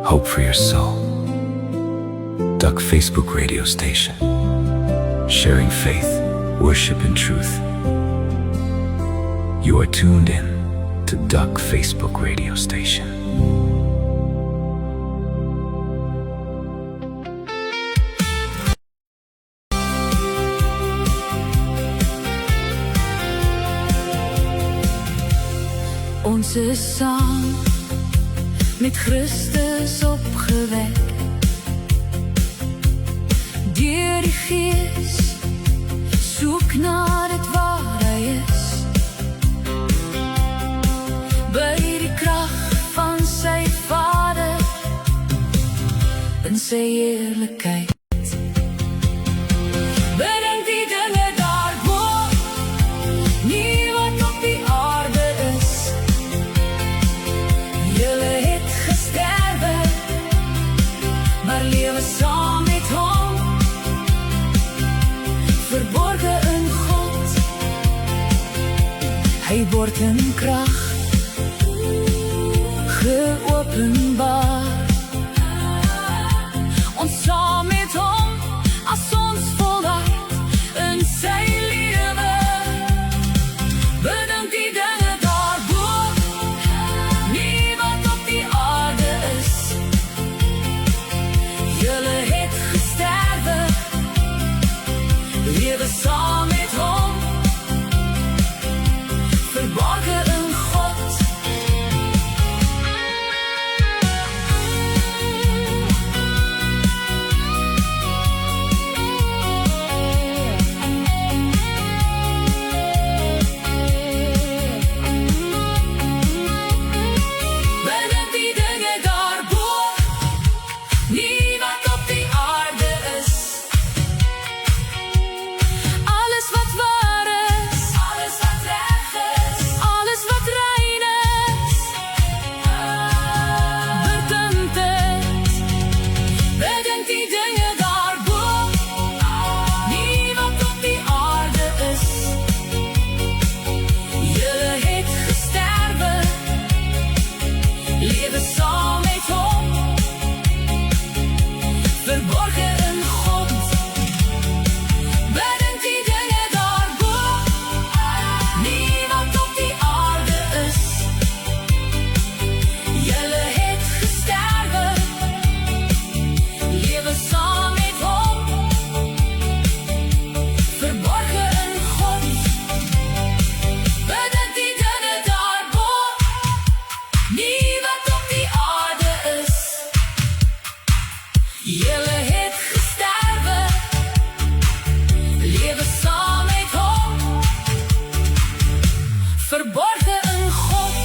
hope for your soul. Duck Facebook radio station, sharing faith, worship and truth. You are tuned in to Duck Facebook radio station. Ons is saam met Christus opgewek. Deur die Gees soek na dit waar hy is. By die krag van sy Vader in sy heerlikheid. Bedenk die dinge daarbo, nie wat op die aarde is. Julle het gesterwe, maar lewe saam met hom, verborge in God. Hy word in krag geopenbaar. Ons saam met hom, as ons voluit in sy lewe. Bedank die dinge daarbo, nie wat op die aarde is. Julle het gesterwe, lewe saam met hom, verborge in God. Bedank die dinge daarbo, nie wat op die aarde is. Alles wat waar is, alles wat reg is, alles wat rein is, bedank dit. Bedank die dinge daarbo, nie wat op die aarde is. Julle het gesterwe, lewe saam met hom, verborge in God. Bedank die dinge daarbo, nie wat op die aarde is. Julle het gesterwe, lewe saam met hom, verborge in God. Bedank die dinge daarbo, nie wat op die aarde is. Julle het gesterwe, lewe saam met hom, verborge in God.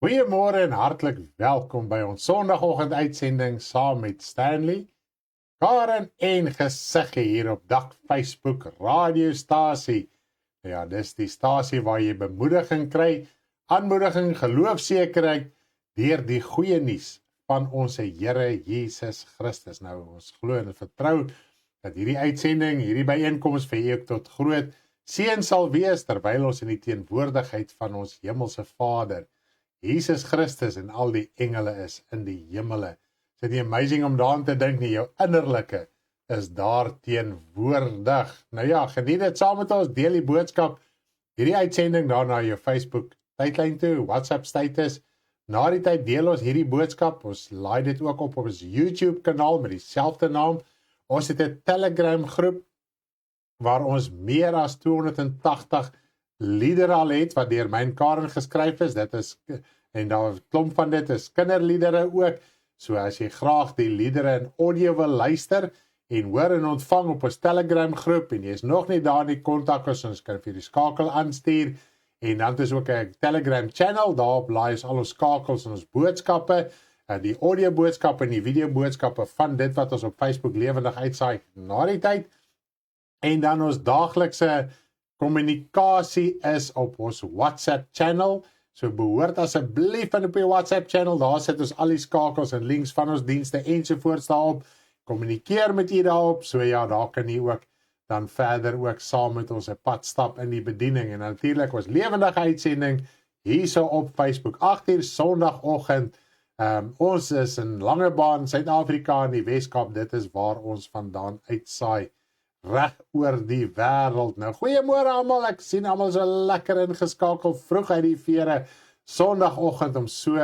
Goeiemôre en hartlik welkom by ons Sondagoggend uitsending saam met Stanley, Karen en Gesiggie hier op Dak Facebook radiostasie. Ja, dis die stasie waar jy bemoediging kry, aanmoediging, geloofsekerheid deur die goeie nuus van ons Here Jesus Christus. Nou, ons glo en vertrou dat hierdie uitsending, hierdie byeenkoms vir u ook tot groot seën sal wees terwyl ons in die teenwoordigheid van ons hemelse Vader Jesus Christus en al die engele is in die hemele. Is dit nie amazing om daaraan te dink nie, jou innerlike is daar teenwoordig. Nou ja, geniet dit saam met ons, deel die boodskap, hierdie uitsending daarna jou Facebook tydlyn toe, WhatsApp status. Na die tyd deel ons hierdie boodskap, ons laai dit ook op ons YouTube kanaal met dieselfde naam. Ons het 'n Telegram groep waar ons meer as 280 liedere al het, wat deur my en Karen geskryf is. Dit is, en daar klomp van dit is kinderliedere ook. So as jy graag die liedere in audio wil luister en hoor en ontvang op ons Telegram groep en jy is nog nie daar nie, kontak ons kan vir die skakel aanstuur. En dan is ook 'n Telegram channel, daarop laai ons al ons skakels en ons boodskappe, die audio boodskappe en die video boodskappe van dit wat ons op Facebook lewendig uitsaai na die tyd. En dan ons daaglikse kommunikasie is op ons WhatsApp channel. So behoort asseblief in op die WhatsApp channel, daar sit ons al die skakels en links van ons dienste ensovoorts daarop. Kommunikeer met u daarop, so ja, daar kan u ook dan verder ook saam met ons 'n pad stap in die bediening. En natuurlik ons lewendige uitsending hierso op Facebook, 8uur Sondagoggend. Ons is in Langebaan, Suid-Afrika in die Weskaap. Dit is waar ons vandaan uitsaai, reg oor die wêreld. Nou, goeiemôre almal. Ek sien almal so lekker ingeskakel vroeg uit die vere Sondagoggend om so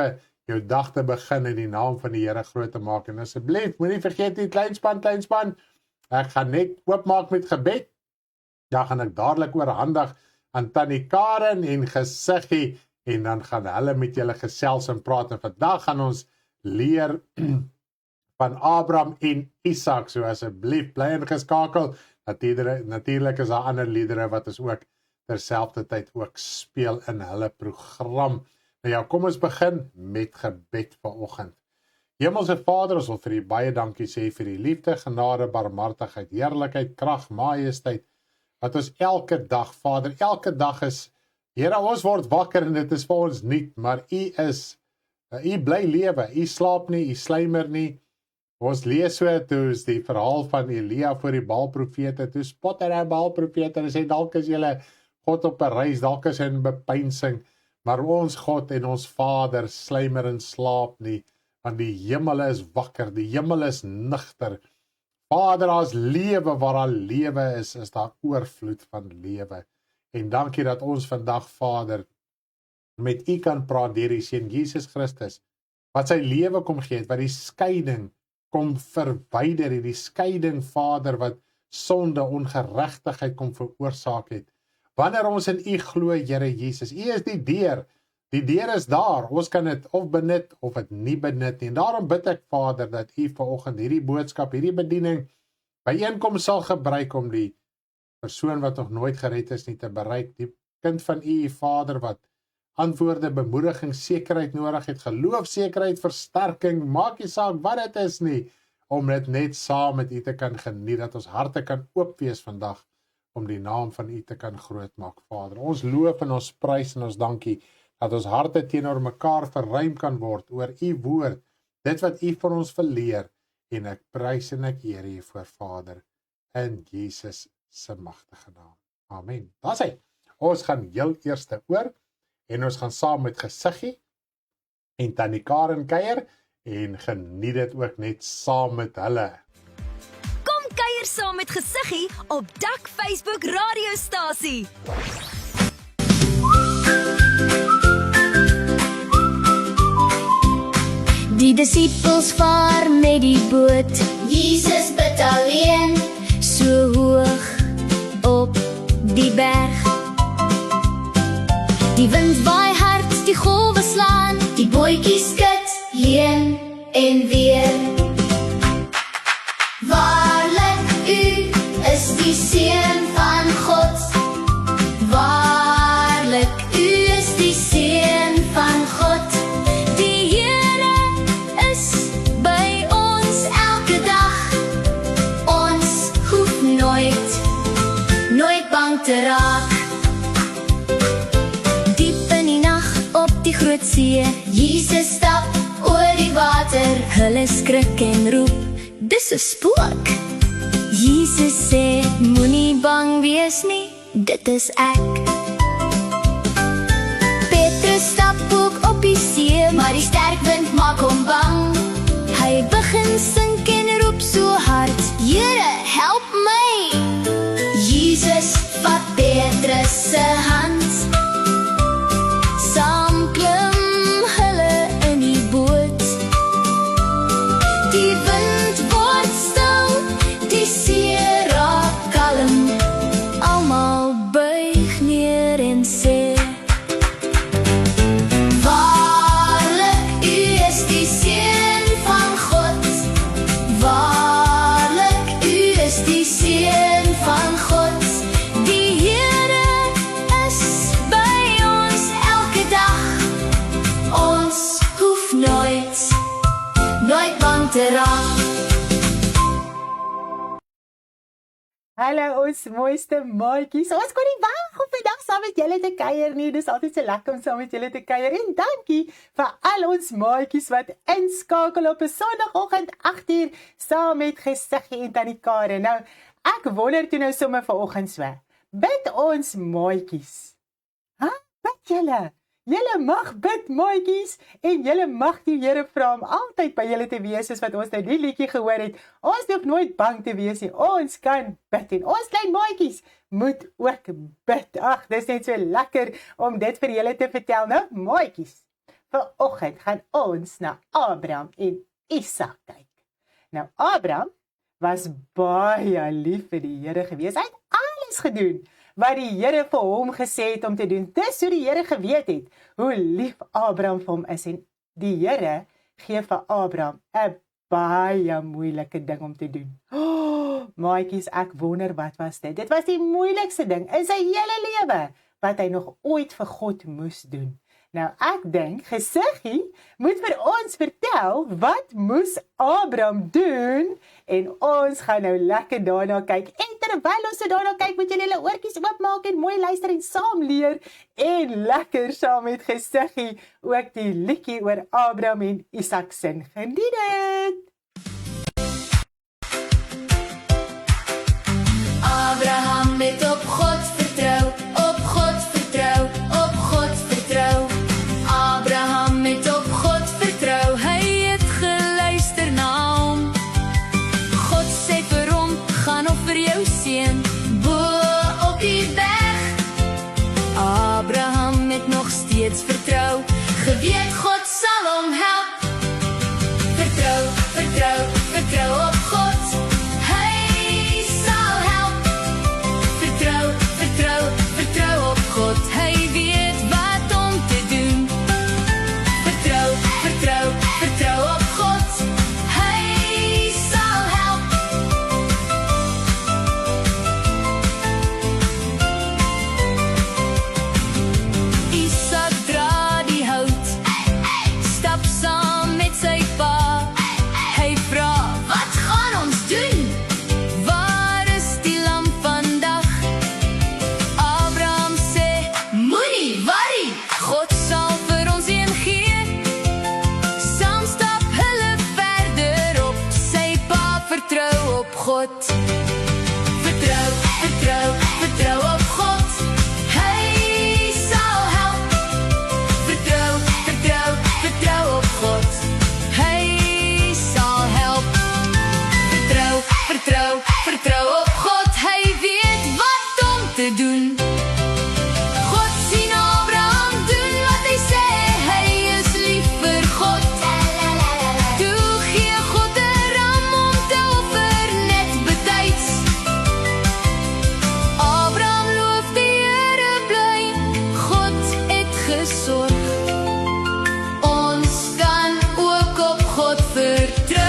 jou dag te begin in die naam van die Here groot te maak. En asseblief, moenie vergeet nie, kleinspan. Ek gaan net oopmaak met gebed. Dan gaan ek dadelik oorhandig aan Tannie Karen en Gesiggie, en dan gaan hulle met julle gesels en praat. En vandag gaan ons leer van Abraham en Isak, so asseblief bly ingeskakel. Natuurlik is daar ander liedere wat ons ook terselfdertyd ook speel in hulle program. Nou ja, kom ons begin met gebed vanoggend. Hemelse Vader, ons wil vir U baie dankie sê vir die liefde, genade, barmhartigheid, heerlikheid, krag, majesteit, wat ons elke dag, Vader, elke dag is, Here, ons word wakker en dit is vir ons nuut, maar U bly lewe, U slaap nie, U sluimer nie. Ons lees so, toe is die verhaal van Elia voor die Baalprofete, toe spot hy Baalprofete en sê, dalk is julle God op 'n reis, dalk is hy in bepeinsing, maar ons God en ons Vader sluimer en slaap nie, want die hemel is wakker, die hemel is nugter. Vader, as lewe waar daar lewe is daar oorvloed van lewe. En dankie dat ons vandag, Vader, met U kan praat deur die Seun Jesus Christus, wat sy lewe kom gee het, wat die skeiding kom verwyder het, die skeiding, Vader, wat sonde, ongeregtigheid kom veroorsaak het. Wanneer ons in U glo, Here Jesus, U is die deur is daar, ons kan dit of benut of dit nie benut nie. En daarom bid ek, Vader, dat U vanoggend hierdie boodskap, hierdie bediening byeenkoms sal gebruik om die persoon wat nog nooit gered is nie te bereik, die kind van U, Vader, wat antwoorde, bemoediging, sekerheid nodig het, geloof, sekerheid, versterking, maak nie saak wat dit is nie, om dit net saam met U te kan geniet, dat ons harte kan oop wees vandag, om die naam van U te kan groot maak, Vader. Ons loof en ons prys en ons dankie, dat ons harte teenoor mekaar verruim kan word, oor U woord, dit wat U vir ons verleer, en ek prys en ek eer U voor, Vader, in Jesus se magtige naam. Amen. Daar sê, ons gaan heel eerste oor, en ons gaan saam met Gesiggie en Tannie Karen kuier, en geniet dit ook net saam met hulle. Kom kuier saam met Gesiggie op Dak Facebook radiostasie. Die disippels vaar met die boot, Jesus bid alleen, so hoog op die berg. Die wind waai hard, die golwe slaan, die bootjies skud heen en weer. Waarlik, U is die Seun van God. Waarlik, U is die Seun van God. Die Here is by ons elke dag. Ons hoef nooit bang te raak. Die groot see, Jesus stap oor die water, hulle skrik en roep, dis 'n spook. Jesus sê, moenie bang wees nie, dit is ek. Petrus stap ook op die see, maar die sterk wind maak hom bang. Hy begin sink en roep so hard, Here, help my. Jesus vat Petrus se hand, Hallo ons mooiste maatjies, ons kon nie wag om vandag saam met julle te kuier nie, dis altyd so lekker om saam met julle te kuier, en dankie vir al ons maatjies wat inskakel op 'n Sondagoggend 8uur, saam met Gesiggie en Tannie Karen. Nou, Ek wonder toe nou sommer vanoggend so, bid ons maatjies. Bid julle. Julle mag bid maatjies en julle mag die Here vra om altyd by julle te wees soos wat ons nou die liedjie gehoor het. Ons hoef nooit bang te wees nie. Ons kan bid en ons klein maatjies moet ook bid. Ag, dis net so lekker om dit vir julle te vertel. Nou maatjies, vanoggend gaan ons na Abraham en Isak kyk. Nou Abraham was baie lief vir die Here gewees. Hy het alles gedoen wat die Here vir hom gesê het om te doen. Dis hoe die Here geweet het hoe lief Abraham vir hom is. En die Here gee vir Abraham 'n baie moeilike ding om te doen. Maatjies, ek wonder wat was dit? Dit was die moeilikste ding in sy hele lewe wat hy nog ooit vir God moes doen. Nou, ek dink, Gesiggie moet vir ons vertel wat moes Abraham doen en ons gaan nou lekker daarna kyk. En terwyl ons so daarna kyk, moet julle julle oortjies oopmaak en mooi luister en saam leer en lekker saam met Gesiggie ook die liedjie oor Abraham en Isak sing. Geniet dit! Abraham het op God vertrou, op God vertrou, op God vertrou. Abraham het op God vertrou, Hy het geluister na hom. God sê vir hom, gaan offer jou seun. bo op die berg. Abraham het nog steeds vertrou. Geweet God sal hom help. Vertrou, vertrou, vertrou op God. Hy sal help. Vertrou, vertrou, vertrou op God. Hy weet wat om te doen. Vertrou, vertrou, vertrou op God. Hy sal help. Isak dra die hout, stap saam met sy pa. Hy vra, Wat gaan ons doen? waar is die lam vandag? Abraham sê, Moenie worry. God sal vir ons een gee. Saam stap hulle verder op. Sy pa vertrou op God. Vertrou, vertrou, vertrou op God. Hy sal help. Vertrou, vertrou, vertrou op God. Hy sal help. Vertrou, vertrou, vertrou op God. Hy weet wat om te doen. God sien Abraham doen wat hy sê. Hy is lief vir God. Toe gee God 'n ram om te offer net betyds. Abraham loof die Here bly. God het gesorg. Ons kan ook op God vertrou.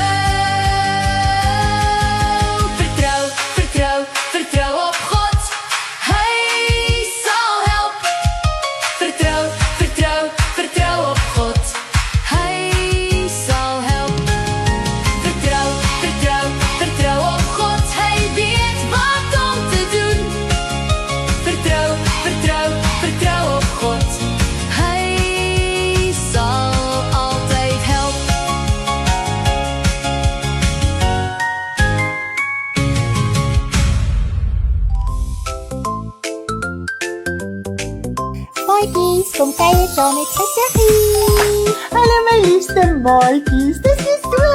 Vertrou, vertrou, vertrou op God. Hy sal help. Vertrou, vertrou, vertrou op God. Hy sal help. Vertrou, vertrou, vertrou op God. Hy weet wat om te doen. Vertrou, vertrou, vertrou op God. Hy sal altyd help. Maatjies, kom kuier saam met Gesiggie. Hallo my liefste maatjies. Dit is so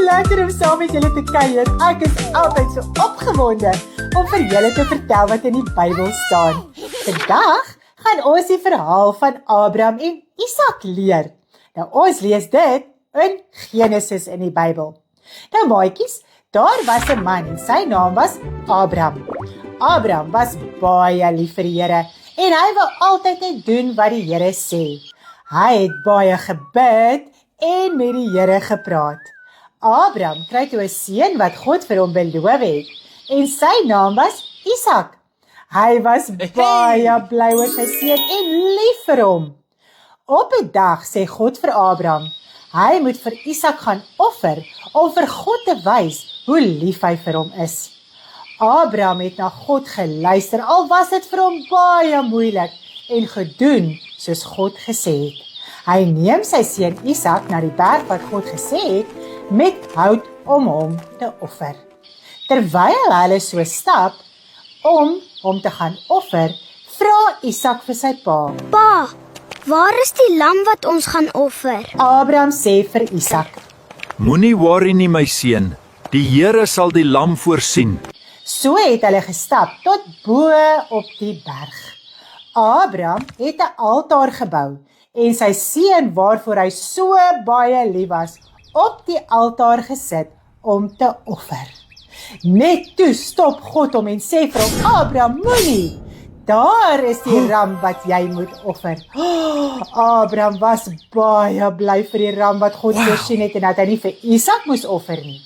lekker om saam met julle te kuier. Ek is altyd so opgewonde om vir julle te vertel wat in die Bybel staan. Vandag gaan ons die verhaal van Abraham en Isak leer. Nou ons lees dit in Genesis in die Bybel. Nou maatjies, daar was 'n man en sy naam was Abraham. Abraham was baie lief vir die Here en hy wou altyd net doen wat die Here sê. Hy het baie gebid en met die Here gepraat. Abraham kry toe 'n seun wat God vir hom beloof het en sy naam was Isak. Hy was baie bly oor sy seun en lief vir hom. Op 'n dag sê God vir Abraham, hy moet vir Isak gaan offer om vir God te wys hoe lief hy vir hom is. Abraham het na God geluister, al was dit vir hom baie moeilik en gedoen soos God gesê het. Hy neem sy seun Isak na die berg wat God gesê het met hout om hom te offer. Terwyl hulle so stap om hom te gaan offer, vra Isak vir sy pa. Pa, waar is die lam wat ons gaan offer? Abraham sê vir Isak. Moenie worry nie, my seun. Die Here sal die lam voorsien. So het hulle gestap tot bo op die berg. Abraham het 'n altaar gebou en sy seun waarvoor hy so baie lief was, op die altaar gesit om te offer. Net toe stop God hom en sê vir hom, Abraham, moenie. Daar is die ram wat jy moet offer. Abraham was baie bly vir die ram wat God voorsien het en dat hy nie vir Isak moes offer nie.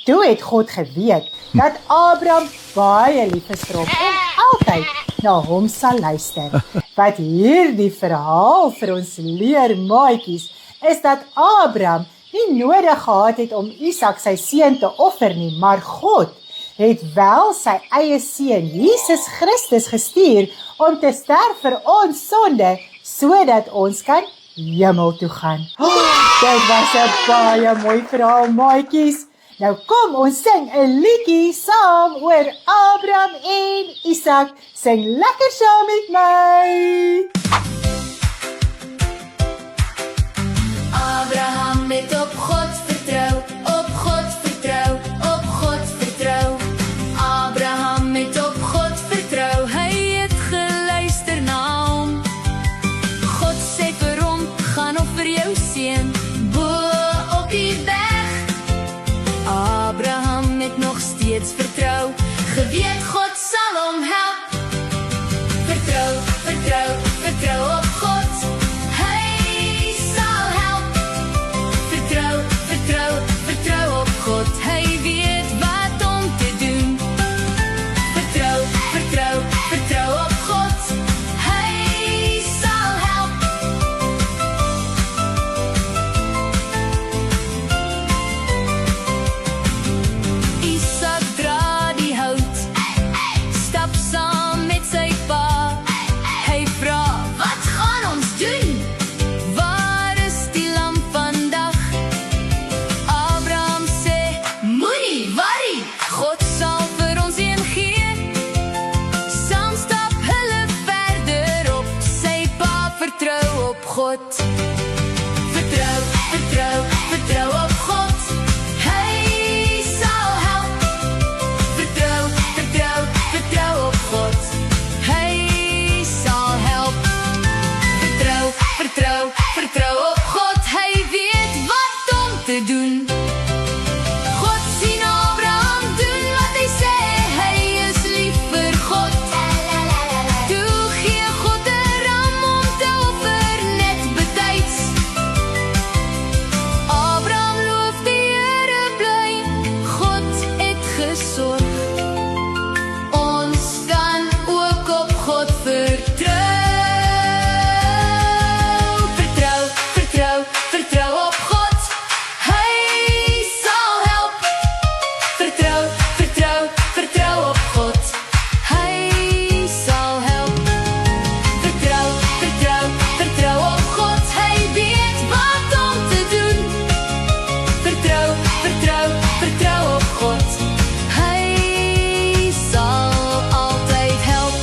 Toe het God geweet dat Abraham baie lief is vir hom en altyd na hom sal luister. Wat hierdie verhaal vir ons leer, maatjies, is dat Abraham nie nodig gehad het om Isak sy seun te offer nie, maar God het wel sy eie seun, Jesus Christus, gestuur om te sterf vir ons sonde, sodat ons kan hemel toe gaan. Dit was 'n baie mooi verhaal, maatjies. Nou kom ons sing 'n liedjie saam oor Abraham en Isak. Sing lekker saam met my. Abraham het op God vertrou, op God vertrou, op God vertrou. Abraham het op God vertrou, hy het geluister na hom. God sê vir hom, gaan offer jou seun bo op die berg. Abraham het nog steeds vertrou, geweet God sal hom help. Vertrou, vertrou, vertrou op God, hy sal help. Vertrou, vertrou, vertrou op God, hy weet wat om te doen. Vertrou, vertrou, vertrou op God, hy sal help. Isak dra die hout, stap saam met sy pa. Hy vra, wat gaan ons doen? Waar is die lam vandag? Abraham sê, moenie worry, God sal vir ons een gee. Saam stap hulle verder op, sy pa vertrou op God. Vertrou, vertrou, vertrou op God, hy sal help. Vertrou, vertrou, vertrou op God, hy sal help. Vertrou, vertrou, vertrou op God, hy weet wat om te doen. God sien Abraham doen wat hy sê, hy is lief vir God. Toe gee God 'n ram om te offer net betyds. Abraham loof die Here bly, God het gesorg. Ons kan ook op God vertrou. Vertrou, vertrou, vertrou op God, hy sal help. Vertrou, vertrou, vertrou op God, hy sal help. Vertrou, vertrou, vertrou op God, hy weet wat om te doen. Vertrou, vertrou, vertrou op God, hy sal altyd help.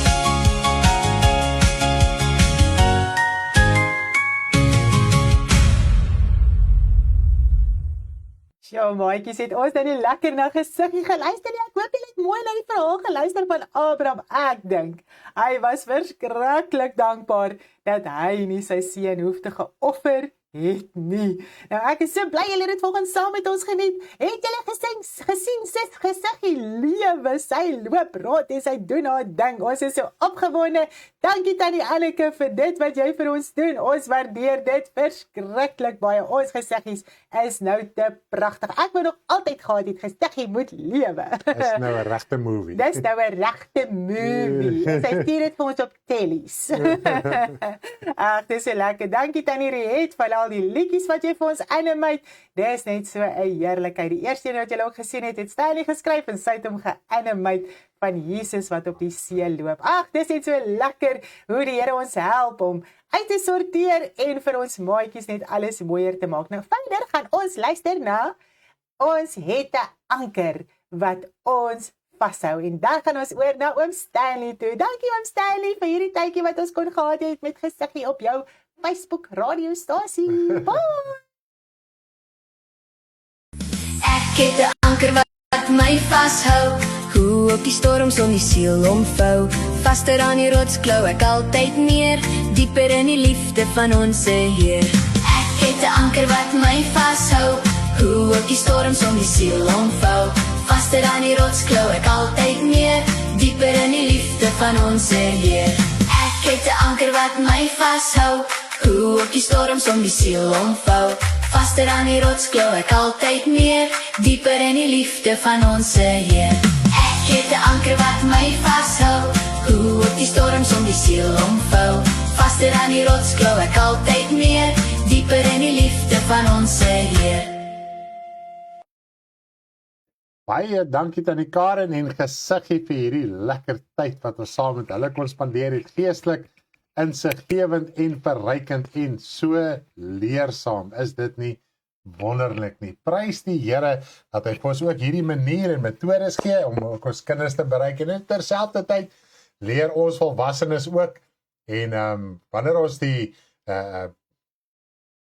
Sjoe, maatjies, het ons nou nie lekker na gesiggie geluister nie. Ek hoop julle het mooi na die verhaal geluister van Abraham. Ek dink hy was verskriklik dankbaar dat hy nie sy seun hoef te geoffer het nie. Nou ek is so bly julle het volgens saam met ons geniet. Het julle gesien sis gesiggie lewe, sy loop rond en sy doen haar ding. Ons is so opgewonde. Dankie Tannie Anneke vir dit wat jy vir ons doen. Ons waardeer dit verskriklik baie. Ons gesiggies is nou te pragtig. Ek wou nog altyd gehad het gesiggie moet lewe. Dis nou 'n regte movie. Dis nou 'n regte movie. En sy stuur dit vir ons op tellies. Ag, dis so lekker. Dankie Tannie Riet vir al die liedjies wat jy vir ons animate. Dis net so 'n heerlikheid. Die eerste een wat jy ook gesien het Stanley geskryf en sy het hom geanimate van Jesus wat op die see loop. Ag, dis net so lekker hoe die Here ons help om uit te sorteer en vir ons maatjies net alles mooier te maak. Nou verder gaan ons luister na Ons het 'n anker wat ons vashou. En dan gaan ons oor na oom Stanley toe. Dankie oom Stanley vir hierdie tydjie wat ons kon gehad het met Gesiggie op jou Facebook radiostasie. Bye! Ek het 'n anker wat my vashou. Hoe op die storms om die siel omvou. Vaster aan die rotsklou ek altyd meer. Dieper in die liefde van ons Heer. Ek het 'n anker wat my vashou. Hoe op die storms om die siel omvou. Vaster aan die rotsklou ek altyd meer. Dieper in die liefde van ons Heer. Ek het 'n anker wat my vashou. Hoe op die storms om die siel omvou. Vaster aan die rotsklou ek altyd meer. Dieper in die liefde van ons Heer. Ek het 'n anker wat my vashou. Hoe op die storms om die siel omvou. Vaster aan die rotsklou ek altyd meer. Dieper in die liefde van ons Heer. Baie dankie aan die Karen en Gesiggie vir hierdie lekker tyd wat ons saam met hulle kon spandeer het, geestelik, insiggewend en verrykend en so leersaam. Is dit nie wonderlik nie? Prys die Here dat hy vir ons ook hierdie manier en metodes gee om ook ons kinders te bereik en terselfdertyd leer ons volwassenes ook. En wanneer ons die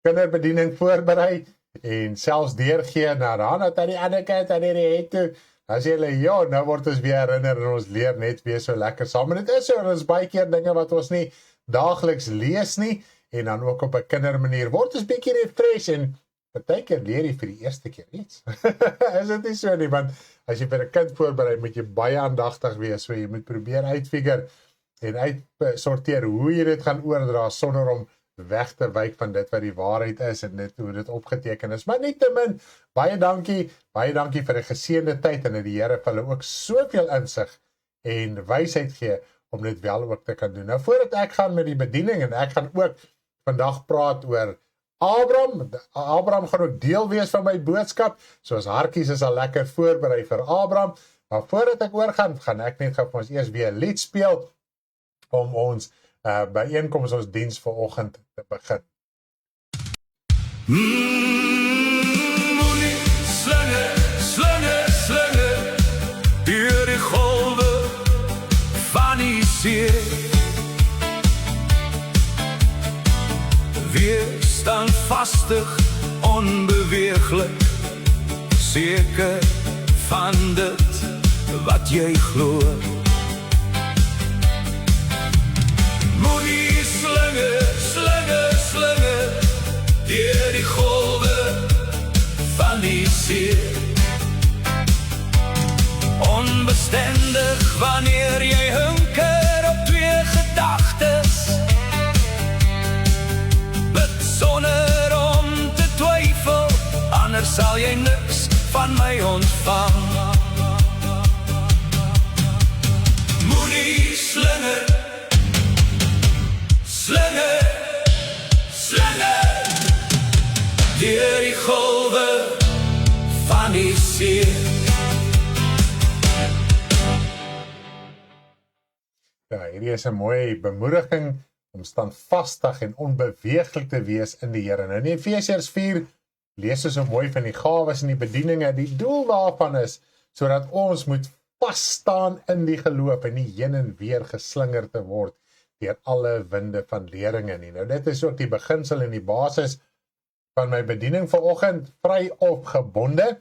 kinderbediening voorberei en selfs deurgee na dan aan die ander kant aan die het toe, as jy ja, nou word ons weer herinner en ons leer net weer so lekker saam. En dit is so, en ons baie keer dinge wat ons nie daagliks lees nie, en dan ook op 'n kindermanier word ons bietjie refresh en partykeer leer jy vir die eerste keer iets. Is dit nie so nie, want as jy vir 'n kind voorberei, moet jy baie aandagtig wees, so jy moet probeer uitfigure en uitsorteer hoe jy dit gaan oordra sonder om weg te wyk van dit wat die waarheid is en dit hoe dit opgeteken is. Maar nietemin, baie dankie vir 'n geseënde tyd en dat die Here vir hulle ook soveel insig en wysheid gee om dit wel ook te kan doen. Nou voordat ek gaan met die bediening en ek gaan ook vandag praat oor Abraham. Abraham gaan ook deel wees van my boodskap. Soos hartjies is al lekker voorberei vir Abraham. Maar voordat ek oorgaan, gaan ek net gou vir ons eers weer 'n lied speel om ons byeenkoms ons diens vanoggend te begin. Moenie slinge, deur die golwe van die see. Wees standvastig, onbeweeglik, seker van dit wat jy glo. Moenie slinge, deur die golwe van die see. Onbestendig wanneer jy hunker op twee gedagtes. Bid sonder om te twyfel, anders sal jy niks van my ontvang. Moenie slinge, deur die golwe van die see. Ja, hierdie is 'n mooi bemoediging om standvastig en onbeweeglik te wees in die Here. Nou in Efesiërs 4 lees ons so mooi van die gawes en die bedieninge. Die doel daarvan is sodat ons moet vas staan in die geloof en nie heen en weer geslinger te word deur alle winde van leringe nie. Nou dit is ook die beginsel en die basis van my bediening vanoggend, vry of gebonde.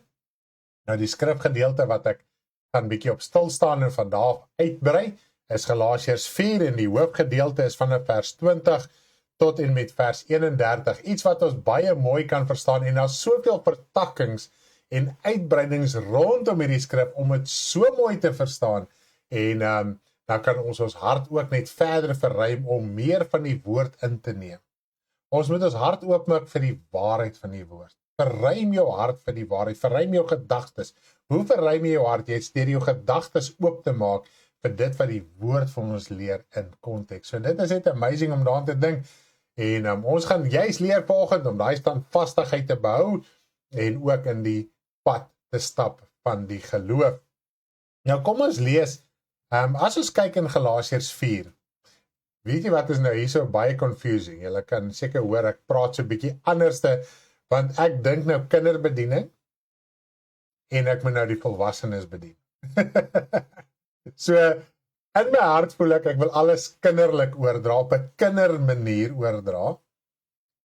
Nou die skrifgedeelte wat ek gaan bietjie op stil staan en vandag uitbrei, is Galasiërs 4 en die hoofgedeelte is vanaf vers 20 tot en met vers 31. Iets wat ons baie mooi kan verstaan en daar's soveel vertakkings en uitbreidings rondom hierdie skrif om dit so mooi te verstaan en dan kan ons hart ook net verder verruim om meer van die woord in te neem. Ons moet ons hart oopmaak vir die waarheid van die woord. Verruim jou hart vir die waarheid, verruim jou gedagtes. Hoe verruim jy jou hart? Jy het deur jou gedagtes oop te maak vir dit wat die woord van ons leer in konteks. So dit is net amazing om daaraan te dink. En ons gaan juist leer vanoggend om daai standvastigheid te behou en ook in die pad te stap van die geloof. Nou kom ons lees, as ons kyk in Galasiërs 4, weet jy wat is nou hier so baie confusing? Julle kan seker hoor ek praat so 'n bietjie anderste, want ek dink nou kinderbediening en ek moet nou die volwassenes bedien. So, in my hart voel ek wil alles kinderlik oordra, op 'n kindermanier oordra,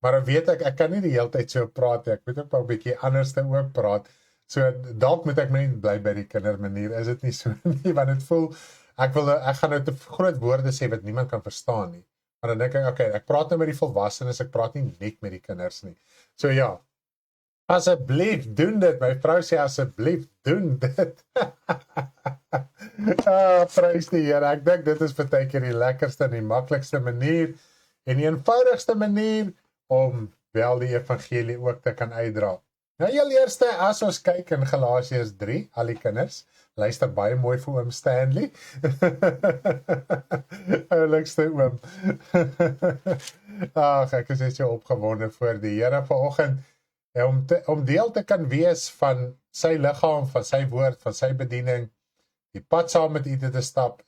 maar dan weet ek kan nie die hele tyd so praat nie, ek moet ook 'n bietjie anderste ook praat, so dalk moet ek net bly by die kindermanier, is dit nie so nie, want dit voel, ek gaan nou te groot woorde sê wat niemand kan verstaan nie, maar dan dink ek, okay, ek praat nou met die volwassenes, ek praat nie net met die kinders nie, so ja, asseblief doen dit, my vrou sê asseblief doen dit, prys die Here, ek dink dit is partykeer die lekkerste en die maklikste manier, en die eenvoudigste manier, om wel die evangelie ook te kan uitdra. Nou heel eerste, as ons kyk in Galasiërs 3, al die kinders, luister baie mooi vir oom Stanley. Oulikste oom. Ag, ek is net so opgewonde voor die Here vanoggend, om deel te kan wees van sy liggaam, van sy woord, van sy bediening, die pad saam met u te stap,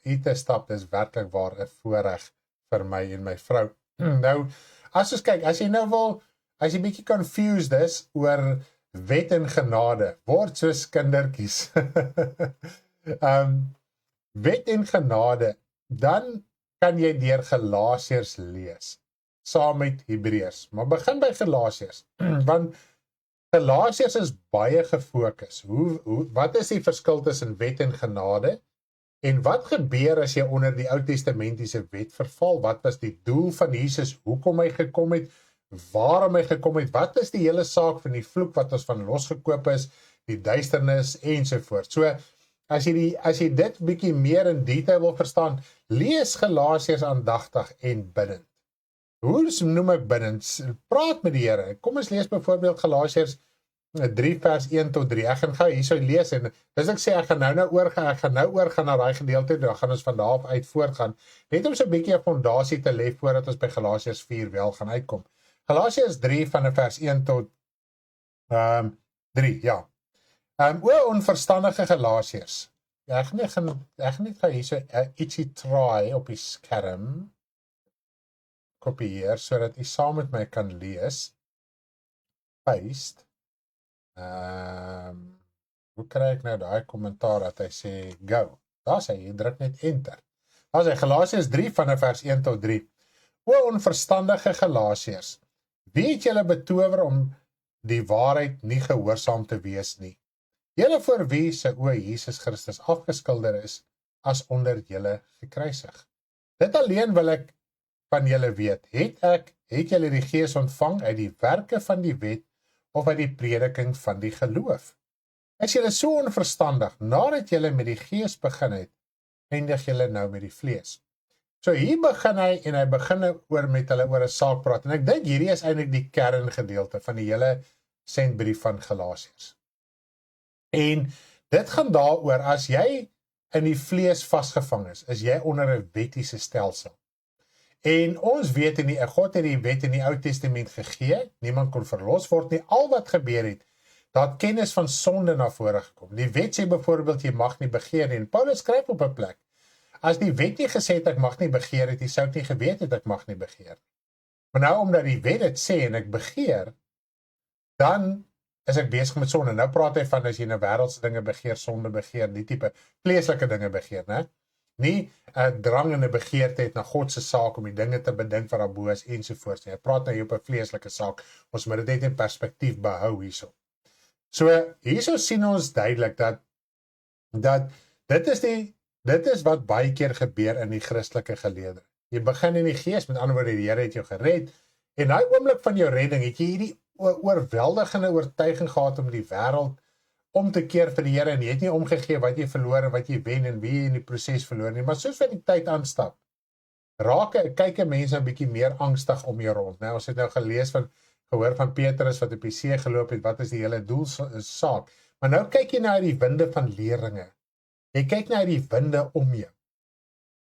dis werklik waar 'n voorreg vir my en my vrou. Nou, as ons kyk, as jy bietjie confused is oor wet en genade, word soos kindertjies. Wet en genade, dan kan jy deur Galasiërs lees, saam met Hebreërs. Maar begin by Galasiërs, want Galasiërs is baie gefokus. Wat is die verskil tussen wet en genade? En wat gebeur as jy onder die Ou Testamentiese wet verval? Wat was die doel van Jesus? Hoekom hy gekom het? Waarom hy gekom het? Wat is die hele saak van die vloek wat ons van losgekoop is, die duisternis ensovoort? So, as jy dit bietjie meer in detail wil verstaan, lees Galasiërs aandagtig en bidend. Hoe noem ek bidend? Praat met die Here. Kom ons lees byvoorbeeld Galasiërs 3 vers 1 tot 3. Ek gaan gou hierso lees en dis ek sê ek gaan nou oorgaan na daai gedeelte, dan gaan ons van daar af uit voortgaan. Net om so 'n bietjie 'n fondasie te lê voordat ons by Galasiërs 4 wel gaan uitkom. Galasiërs 3 van vers 1 tot 3, ja. O onverstandige Galasiërs. Ja, ek gaan net gou hierso ietsie try op die skerm kopieer sodat u saam met my kan lees. Paste. Hoe kry ek nou daai kommentaar dat hy sê go? Daar sê jy druk net enter. Daar sê Galasiërs 3 van vers 1 tot 3. O onverstandige Galasiërs, wie het julle betower om die waarheid nie gehoorsaam te wees nie? Julle voor wie se o Jesus Christus afgeskilder is as onder julle gekruisig. Dit alleen wil ek van julle weet. Het julle die Gees ontvang uit die werke van die wet of uit die prediking van die geloof? Is julle so onverstandig, nadat julle met die Gees begin het, eindig julle nou met die vlees? So hier begin hy, en hy begin met hulle oor 'n saak praat, en ek dink hierdie is eintlik die kerngedeelte van die hele sendbrief van Galasiërs. En dit gaan daaroor, as jy in die vlees vasgevang is jy onder 'n wettiese stelsel. En ons weet God het die wet in die Ou Testament gegee, niemand kon verlos word nie, al wat gebeur het, dat kennis van sonde na vore gekom. Die wet sê byvoorbeeld, jy mag nie begeer nie, en Paulus skryf op 'n plek, as die wet nie gesê het, ek mag nie begeer het, jy sou nie geweet het, ek mag nie begeer. Maar nou, omdat die wet het sê, en ek begeer, dan is ek besig met sonde. Nou praat hy van, as jy nou wêreldse dinge begeer, sonde begeer, die tipe vleeslike dinge begeer, né? Nie 'n drang en 'n begeerte het na God se saak om die dinge te bedink wat daarbo is ensovoorts. Hy praat nou hier op 'n vleeslike saak. Ons moet dit net in perspektief behou hierso. So hierso sien ons duidelik dat dit is wat baie keer gebeur in die Christelike geleedere. Jy begin in die Gees, met ander woorde, die Here het jou gered, en daai oomblik van jou redding het jy hierdie oorweldigende oortuiging gehad om die wêreld om te keer vir die Here, en jy het nie omgegee wat jy verloor en wat jy wen en wie jy in die proses verloor nie, maar soos wat die tyd aanstap, kyk mense 'n bietjie meer angstig om jou rond. Nou, ons het nou gehoor van Petrus wat op die see geloop het, wat is die hele doelsaak, maar nou kyk jy na die winde van leringe, jy kyk na die winde om jou,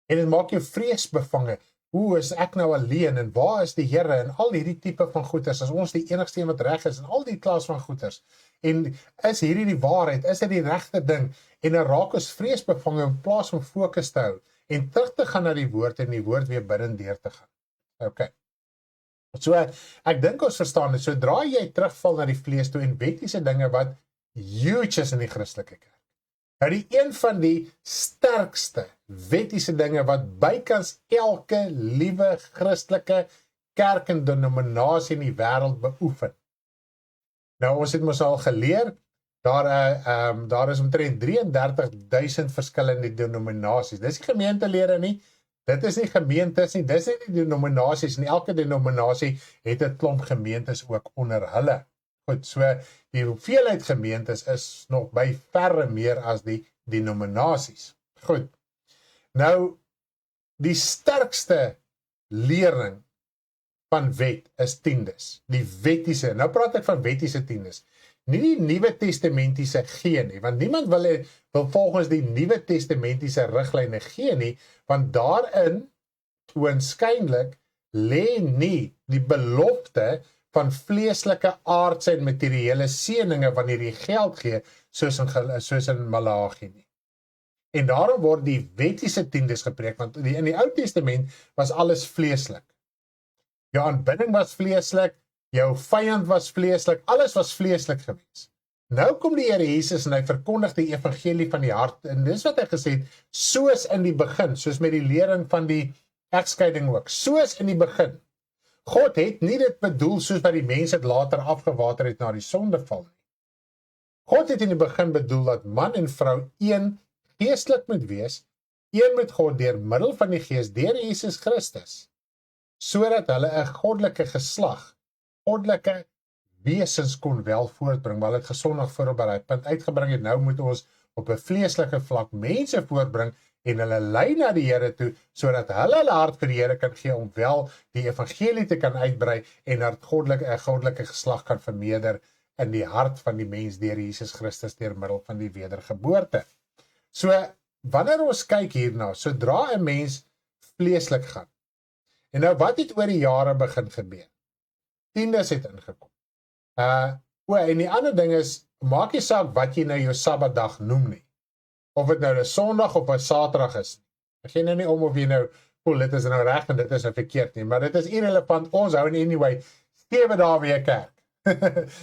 en dit maak jou vreesbevange. Hoe is ek nou alleen, en waar is die Here, en al hierdie tipe van goeters, as ons die enigste een wat reg is, en al die klas van goeters, en is hierdie die waarheid, is dit die regte ding, en dan raak ons vreesbevange in plaas om fokus te hou, en terug te gaan na die woord, en die woord weer binne deur te gaan. Okay. So, ek dink ons verstaan dit, sodra jy terugval na die vlees toe, en wettiese dinge wat huge is in die Christelike kerk. Nou die een van die sterkste wettiese dinge wat bykans elke liewe Christelike kerk en denominasie in die wêreld beoefen. Nou ons het mos al geleer, daar is omtrent 33,000 verskillende denominasies. Dis nie gemeentelede nie, dit is nie gemeentes nie, dis nie die denominasies nie, elke denominasie het 'n klomp gemeentes ook onder hulle. Goed, so die hoeveelheid gemeentes is nog by verre meer as die denominasies. Goed, nou die sterkste lering van wet is tiendes, die wettiese, nou praat ek van wettiese tiendes, nie die Nuwe Testamentiese gee nie, want niemand wil volgens die Nuwe Testamentiese riglyne gee nie, want daarin, oënskynlik, lê nie die belofte van vleeslike aardse en materiële seëninge wanneer jy geld gee, soos in Malagi nie. En daarom word die wettiese tiendes gepreek, want in die Ou Testament was alles vleeslik. Jou aanbidding was vleeslik, jou vyand was vleeslik, alles was vleeslik gewees. Nou kom die Here Jesus en hy verkondig die evangelie van die hart, en dis wat hy gesê het, soos in die begin, soos met die lering van die egskeiding ook, soos in die begin. God het nie dit bedoel soos wat die mens het later afgewater het na die sondeval nie. God het in die begin bedoel dat man en vrou een geestelik moet wees, een met God deur middel van die Gees, deur Jesus Christus, sodat hulle 'n goddelike geslag, goddelike wesens kon wel voortbring, maar het gesondig voor by die punt uitgebring het. Nou moet ons op 'n vleeslike vlak mense voortbring en hulle lei na die Here toe, sodat hulle hart vir die Here kan gee om wel die evangelie te kan uitbrei en dat 'n goddelike geslag kan vermeerder in die hart van die mens deur Jesus Christus deur middel van die wedergeboorte. So, wanneer ons kyk hierna, sodra 'n mens vleeslik gaan, en nou wat het oor die jare begin gebeur? Tiendes het ingekom. En die ander ding is, maak nie saak wat jy nou jou Sabbatdag noem nie. Of het nou 'n Sondag of 'n Saterdag is. Ek gee nou nie om of jy nou voel, dit is nou reg en dit is nou verkeerd nie, maar dit is irrelevant, ons hou anyway 7 dae weer kerk.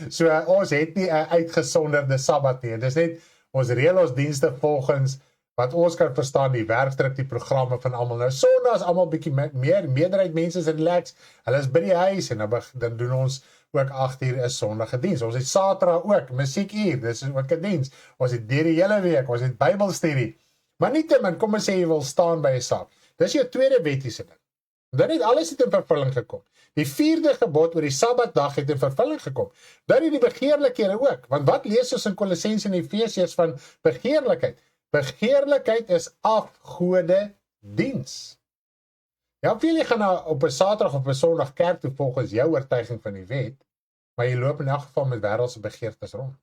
So ons het nie 'n uitgesonderde Sabbat nie, dis net, ons reël ons dienste volgens wat ons kan verstaan, die werkdruk, die programme van almal. Nou Sondag is almal bietjie meerderheid mense is relax, hulle is by die huis en dan doen ons ook 8 uur is Sondag 'n diens. Ons het Saterdag ook musiekuur, dis ook 'n diens. Ons het deur die hele week, ons het Bybelstudie. Maar nietemin, kom ons sê jy wil staan by 'n saak. Dis jou tweede wettiese ding. Dan het alles het in vervulling gekom. Die 4de gebod oor die Sabbatdag het in vervulling gekom. Dan het die begeerlikhede ook. Want wat lees ons in Kolossense en Efesiërs van begeerlikheid? Begeerlikheid is afgode diens. Ja, veel jy gaan nou op 'n Saterdag of 'n Sondag kerk toe volgens jou oortuiging van die wet, maar jy loop in elk geval met wêreldse begeertes rond.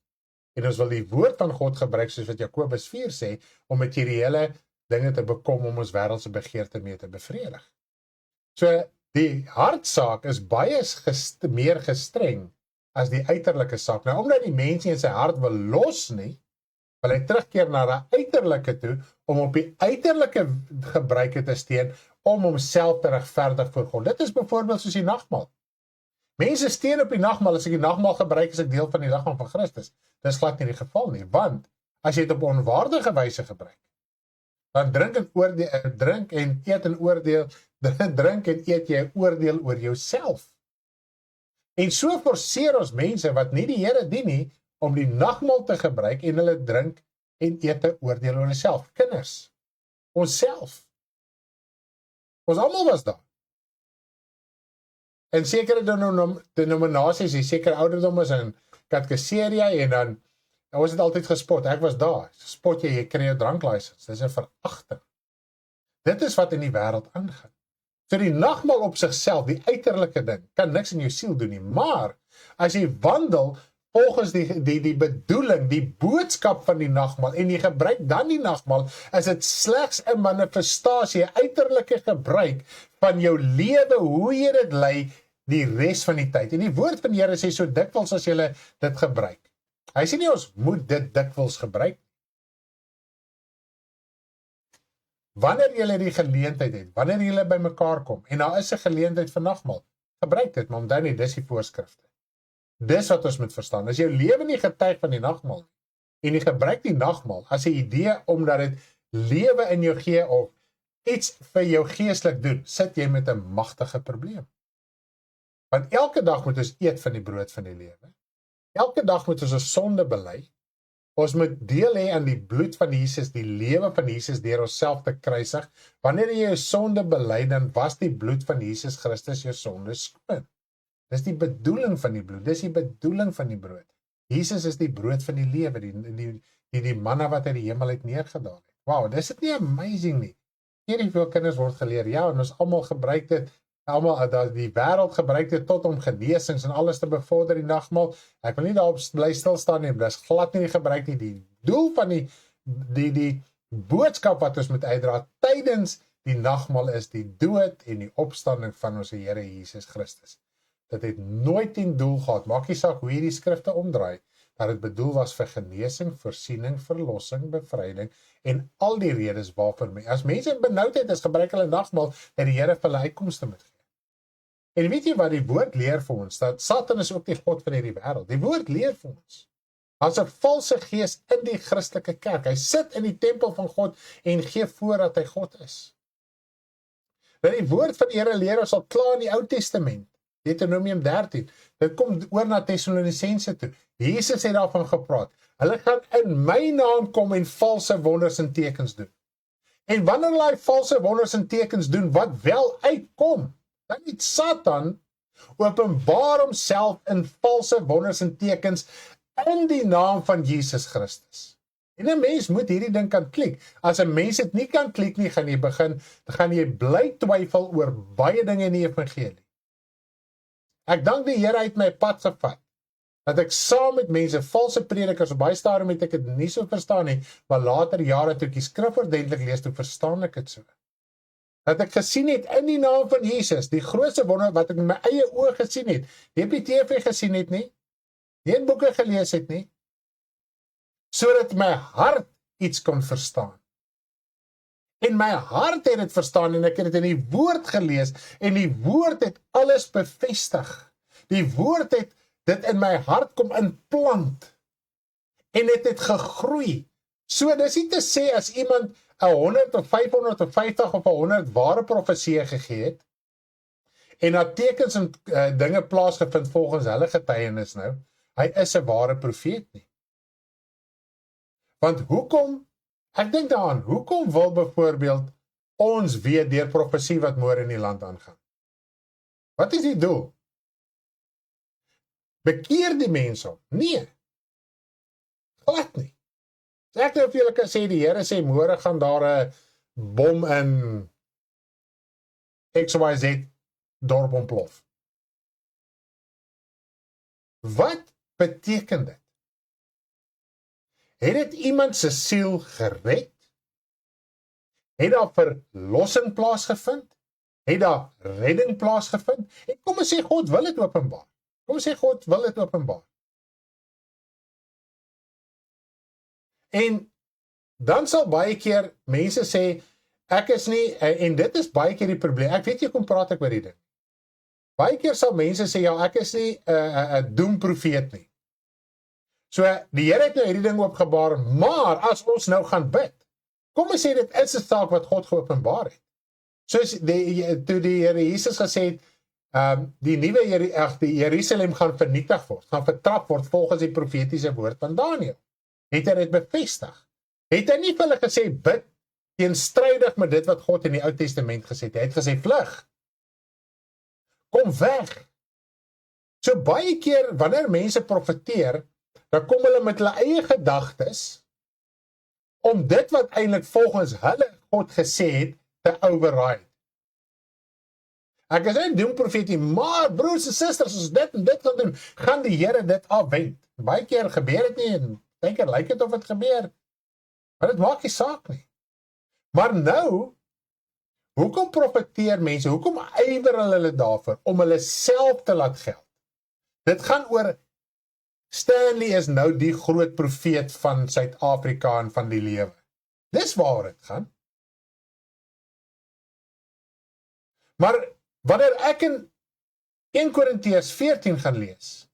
En ons wil die woord van God gebruik soos wat Jakobus 4 sê, om materiële dinge te bekom om ons wêreldse begeerte mee te bevredig. So die hartsaak is baie meer gestreng as die uiterlike saak. Nou omdat die mens nie in sy hart wil los nie, wil hy terugkeer na die uiterlike toe, om op die uiterlike gebruike te steun, om homself te regverdig voor God. Dit is byvoorbeeld soos die nagmaal. Mense steun op die nagmaal, as ek die nagmaal gebruik, is ek deel van die liggaam van Christus. Dit is glad nie die geval nie, want as jy dit op onwaardige wyse gebruik, dan drink en eet jy 'n oordeel oor jouself. En so forceer ons mense wat nie die Here dien nie, om die nagmaal te gebruik en hulle drink en eet 'n oordeel oor hulself. Kinders, onsself. Ons almal was daar. En sekere denominasies, die sekere ouderdom is in Katkeseria, en dan, ons het altyd gespot, ek was daar, spot jy kry jou dranklicense, dis 'n veragting. Dit is wat in die wêreld aangaan. So die nagmaal op sigself, die uiterlike ding, kan niks in jou siel doen nie, maar as jy wandel volgens die bedoeling, die boodskap van die nagmaal, en jy gebruik dan die nagmaal, is dit slegs 'n manifestasie, 'n uiterlike gebruik van jou lewe, hoe jy dit lei die res van die tyd. En die woord van die Here sê so dikwels as jy dit gebruik. Hy sê nie ons moet dit dikwels gebruik. Wanneer jy die geleentheid het, wanneer jy by mekaar kom, en daar is 'n geleentheid vir nagmaal, gebruik dit, maar onthou nie, dis die voorskrifte. Dis wat ons moet verstaan. As jou lewe nie getuig van die nagmaal, en jy gebruik die nagmaal as 'n idee omdat dit lewe in jou gee of iets vir jou geestelik doen, sit jy met 'n magtige probleem. Want elke dag moet ons eet van die brood van die lewe. Elke dag moet ons 'n sonde bely. Ons moet deel hê aan die bloed van Jesus, die lewe van Jesus deur onsself te kruisig. Wanneer jy jou sonde bely, dan was die bloed van Jesus Christus jou sonde skoon. Dis die bedoeling van die bloed, dis die bedoeling van die brood. Jesus is die brood van die lewe, die manna wat uit die hemel uit neergedaal het. Wow, dis dit nie amazing nie. Hierdie veel kinders word geleer, ja, en ons almal gebruik dit, die wêreld gebruik dit tot om genesings en alles te bevorder die nagmaal. Ek wil nie daarop bly stil staan nie, dis glad nie gebruik nie. Die doel van die boodskap wat ons moet uitdra tydens die nagmaal is die dood en die opstanding van ons Here Jesus Christus. Dit het nooit ten doel gehad, maak nie saak hoe hierdie skrifte omdraai, dat dit bedoel was vir genesing, voorsiening, verlossing, bevryding en al die redes waarvoor as mense in benoudheid is, gebruik hulle nagmaal dat die Here vir hulle uitkomste moet gee. En weet jy wat die woord leer vir ons? Dat Satan is ook die god van hierdie wêreld. Die woord leer vir ons. As 'n valse gees in die Christelike kerk. Hy sit in die tempel van God en gee voor dat hy God is. Nou die woord van die Here leer ons al klaar in die Ou Testament. Deuteronomium 13. Dit kom oor na Tessalonisense toe. Jesus het daarvan gepraat. Hulle gaan in my naam kom en valse wonders en tekens doen. En wanneer hulle valse wonders en tekens doen, wat wel uitkom, dan het Satan openbaar homself in valse wonders en tekens in die naam van Jesus Christus. En 'n mens moet hierdie ding kan klik. As 'n mens dit nie kan klik nie, gaan jy bly twyfel oor baie dinge in die evangelie. Ek dank die Here uit my pad gevat, dat ek saam met mense, valse predikers, op baie stadium het ek dit nie so verstaan nie, maar later jare toe ek die skrif ordentlik lees, toe verstaan ek dit so. Dat ek gesien het in die naam van Jesus, die grootste wonder wat ek met my eie oë gesien het, nie op die TV gesien het nie, nie in boeke gelees het nie, sodat my hart iets kon verstaan. En my hart het dit verstaan en ek het dit in die woord gelees en die woord het alles bevestig. Die woord het dit in my hart kom inplant en het gegroei. So dis nie te sê as iemand 100 of 500 of 50 of 100 ware profeseë gegee het en dat tekens en dinge plaasgevind volgens hulle getuienis nou, hy is 'n ware profeet nie. Want hoekom, ek dink daaraan, hoekom wil byvoorbeeld ons weet deur profesie wat môre in die land aangaan? Wat is die doel? Bekeer die mense om? Nee. Glad nie. Ek nou vir julle kan sê, die Here sê, môre gaan daar 'n bom in XYZ dorp ontplof. Wat beteken dit? Het dit iemand se siel gered? Het daar verlossing plaasgevind? Het daar redding plaasgevind? En kom ons sê God wil dit openbaar. Kom ons sê God wil dit openbaar. En dan sal baie keer mense sê, ek is nie, en dit is baie keer die probleem, ek weet jy kom praat ek oor die ding. Baie keer sal mense sê, ja, ek is nie 'n doemprofeet nie. So, die Here het nou hierdie ding openbaar, maar as ons nou gaan bid, kom ons sê dit is 'n saak wat God geopenbaar het. Soos toe die Here Jesus gesê het, die Jerusalem gaan vernietig word, gaan vertrap word volgens die profetiese woord van Daniël. Het hy dit bevestig? Het hy nie vir hulle gesê, bid teenstrydig met dit wat God in die Ou Testament gesê het? Hy het gesê, vlug. Kom weg. So baie keer, wanneer mense profeteer, dan kom hulle met hulle eie gedagtes, om dit wat eintlik volgens hulle God gesê het, te override. Ek is nie 'n doemprofeet nie, maar broers en susters, as dit en dit gaan doen, gaan die Here dit afwend. Baie keer gebeur dit nie, en baie keer lyk dit of dit gebeur, maar dit maak nie saak nie. Maar nou, hoekom profeteer mense, hoekom ywer hulle daarvoor, om hulle self te laat geld? Dit gaan oor, Stanley is nou die groot profeet van Suid-Afrika en van die lewe. Dis waar dit gaan. Maar wanneer ek in 1 Korintiërs 14 gaan lees,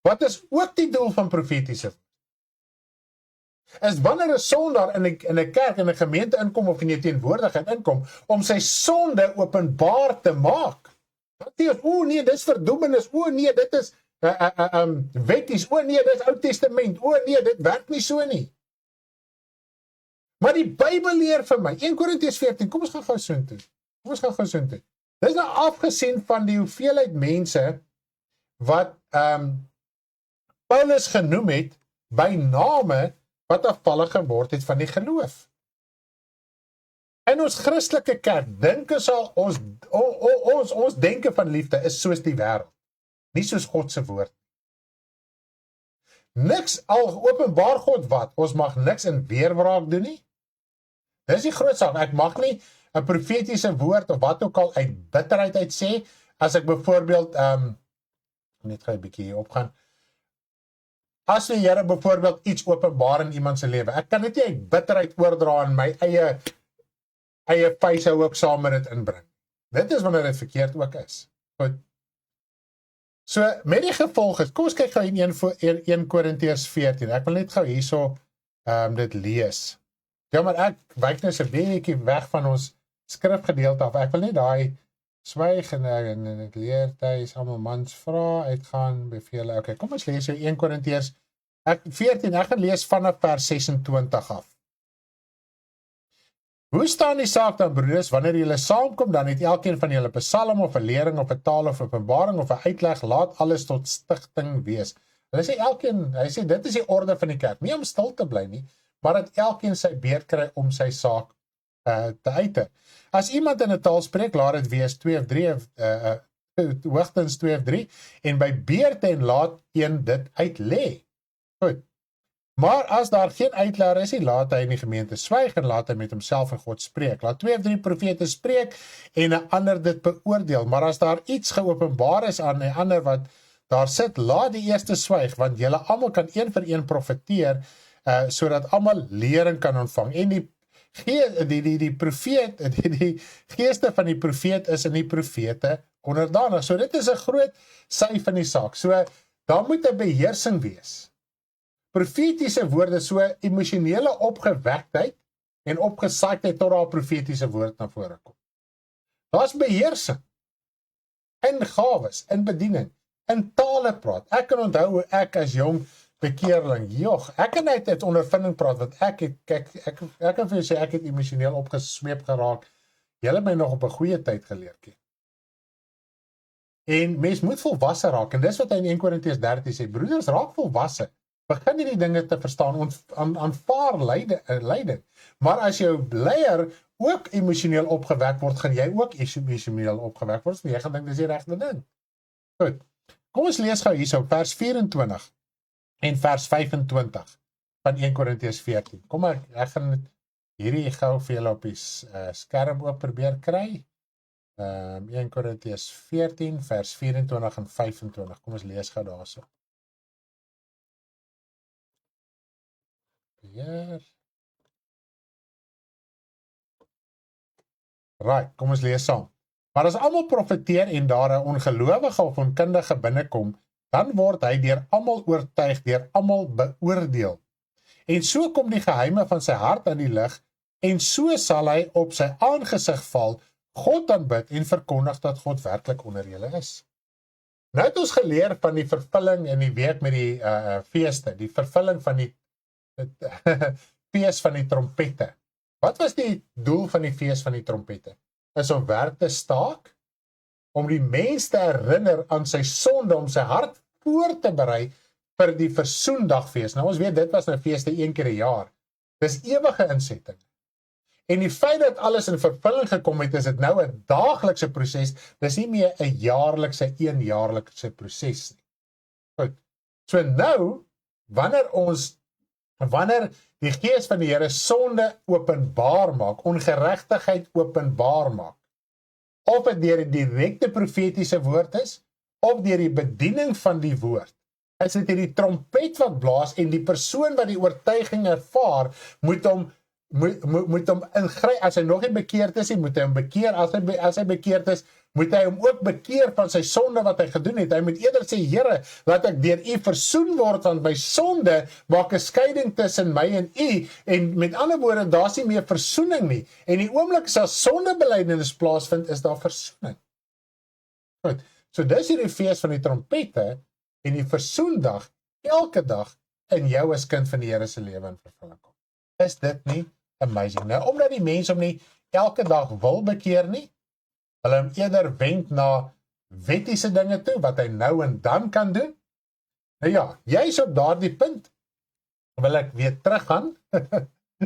wat is ook die doel van profetiese? Is wanneer 'n sondaar in 'n kerk, in 'n gemeente inkom of in 'n teenwoordigheid inkom, om sy sonde openbaar te maak. Dan sê ons, o nee, dis verdoemenis, o nee, dit is wetties, o nee, dis Ou Testament, o nee, dit werk nie so nie. Maar die Bybel leer vir my, 1 Korintiërs 14, kom ons gaan gou soontoe. Dis nou afgesien van die hoeveelheid mense wat Paulus genoem het by name wat afvallig geword het van die geloof. In ons Christelike kerk dink ons denke van liefde is soos die wêreld, nie soos God se woord. Niks al openbaar God wat, ons mag niks in weerwraak doen nie. Dis die groot saak, ek mag nie 'n profetiese woord of wat ook al uit bitterheid uit sê, as ek byvoorbeeld, net gou 'n bietjie hier opgaan, as die Here byvoorbeeld iets openbaar in iemand se lewe, ek kan dit nie uit bitterheid oordra in my eie vyse ook saam met dit inbring. Dit is wanneer dit verkeerd ook is. Goed. So, met die gevolg is, kom ons kyk gou in 1 Korintiërs 14, ek wil net gou hierso dit lees. Ja, maar ek wyk nou so 'n bietjie weg van ons skrifgedeelte af, ek wil net daai swyg en ek leer tuis almal mans vra, uitgaan, beveel, okay, kom ons lees so 1 Korintiërs 14, ek gaan lees vanaf vers 26 af. Hoe staan die saak dan, broeders, wanneer julle saamkom, dan het elkeen van julle 'n psalm of 'n lering of 'n taal of 'n openbaring of 'n uitleg, laat alles tot stigting wees. Hulle sê elkeen, hy sê dit is die orde van die kerk, nie om stil te bly nie, maar dat elkeen sy beurt kry om sy saak te uite. As iemand in 'n taal spreek, laat dit wees 2 of 3, hoogstens 2 of 3, en by beurte en laat een dit uitlê. Goed. Maar as daar geen uitleer is nie, laat hy in die gemeente swyg en laat hy met homself en God spreek. Laat 2 of 3 profete spreek en 'n ander dit beoordeel. Maar as daar iets geopenbaar is aan 'n ander wat daar sit, laat die eerste swyg, want julle almal kan een vir een profeteer, sodat almal lering kan ontvang. En die profeet, die geeste van die profeet is in die profete onderdanig. So dit is 'n groot sy van die saak. So daar moet 'n beheersing wees. Profetiese woorde, so emosionele opgewektheid en opgesaaidheid tot daar profetiese woord na vore kom. Daar's beheersing in gawes, in bediening, in tale praat. Ek kan onthou hoe ek as jong bekeerling, ek kan net uit ondervinding praat, want ek kan vir jou sê, ek het emosioneel opgesweep geraak. Julle my nog op 'n goeie tyd geleer ken. En mens moet volwasse raak, en dis wat hy in 1 Korintiërs 13 sê, broeders, raak volwasse. Begin hierdie dinge te verstaan, aanvaar lyding. Maar as jou leier ook emosioneel opgewek word, gaan jy ook emosioneel opgewek word, want jy gaan dink dis die regte ding. Goed, kom ons lees gou hierso, vers 24 en vers 25 van 1 Korintiërs 14. Kom ek gaan hierdie gou vir julle op die skerm ook probeer kry. 1 Korintiërs 14, vers 24 en 25. Kom ons lees gou daarso. Right, kom ons lees saam. Maar as almal profeteer en daar 'n ongelowige of onkundige binnekom, dan word hy deur almal oortuig, deur almal beoordeel. En so kom die geheime van sy hart aan die lig, en so sal hy op sy aangesig val, God aanbid en verkondig dat God werklik onder julle is. Nou het ons geleer van die vervulling in die week met die feeste, die vervulling van die fees van die trompette. Wat was die doel van die fees van die trompette? Is om werk te staak, om die mens te herinner aan sy sonde, om sy hart voor te berei vir die versoendagfees. Nou ons weet, dit was nou feeste 1 keer 'n jaar. Dis ewige insetting. En die feit dat alles in vervulling gekom het, is dit nou 'n daaglikse proses, dis nie meer 'n jaarlikse, eenjaarlikse proses nie. Goed. So nou, wanneer die gees van die Here sonde openbaar maak, ongeregtigheid openbaar maak, of dit deur die direkte profetiese woord is, of deur die bediening van die woord, is dit die trompet wat blaas, en die persoon wat die oortuiging ervaar, moet hom moet hom ingryp, as hy nog nie bekeerd is, moet hy hom bekeer, as hy bekeerd is, moet hy hom ook bekeer van sy sonde wat hy gedoen het. Hy moet eerder sê, Here, laat ek deur u versoen word, want my sonde maak 'n skeiding tussen my en u, en met ander woorde, daar's nie meer versoening nie, en die oomblik as sondebelydenis plaasvind, is daar versoening. Goed, so dis hierdie fees van die trompette, en die versoendag, elke dag, in jou as kind van die Here se lewe in vervulling kom. Is dit nie amazing? Nou, omdat die mense hom nie elke dag wil bekeer nie, hulle hom eerder wend na wettiese dinge toe, wat hy nou en dan kan doen. Nou ja, jy's op daardie punt, wil ek weer teruggaan,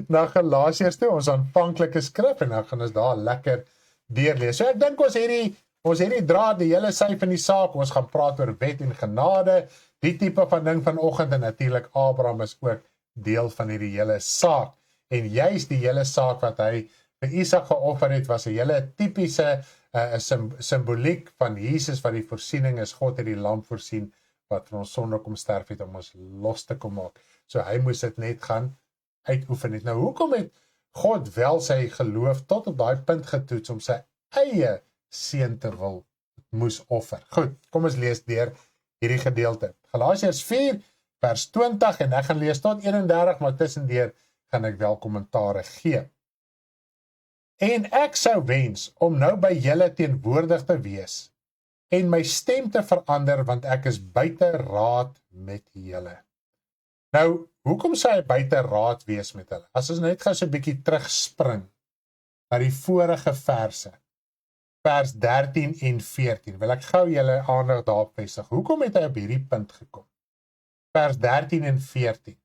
na Galasiërs toe, ons aanvanklike skrif, en dan gaan ons daar lekker deurlees. So ek dink ons hierdie draad, die hele sy van die saak, ons gaan praat oor wet en genade, die tipe van ding vanoggend, en natuurlik Abraham is ook deel van hierdie hele saak, en juist die hele saak wat hy vir Isak geoffer het, was 'n hele typiese symboliek van Jesus wat die voorsiening is. God het die lam voorsien, wat vir ons sonde kom sterf het, om ons los te kom maak. So hy moes dit net gaan uitoefen het. Nou, hoekom het God wel sy geloof tot op daai punt getoets, om sy eie seun te wil moes offer? Goed, kom ons lees deur hierdie gedeelte. Galasiërs 4, vers 20, en ek gaan lees tot 31, maar tussendeur gaan ek wel kommentare gee. En ek sou wens om nou by julle teenwoordig te wees, en my stem te verander, want ek is buite raad met julle. Nou, hoekom sou hy buite raad wees met hulle? As ons net gou so 'n bietjie terugspring na die vorige verse, vers 13 en 14, wil ek gou julle aandag daarop vestig. Hoekom het hy op hierdie punt gekom? Vers 13 en 14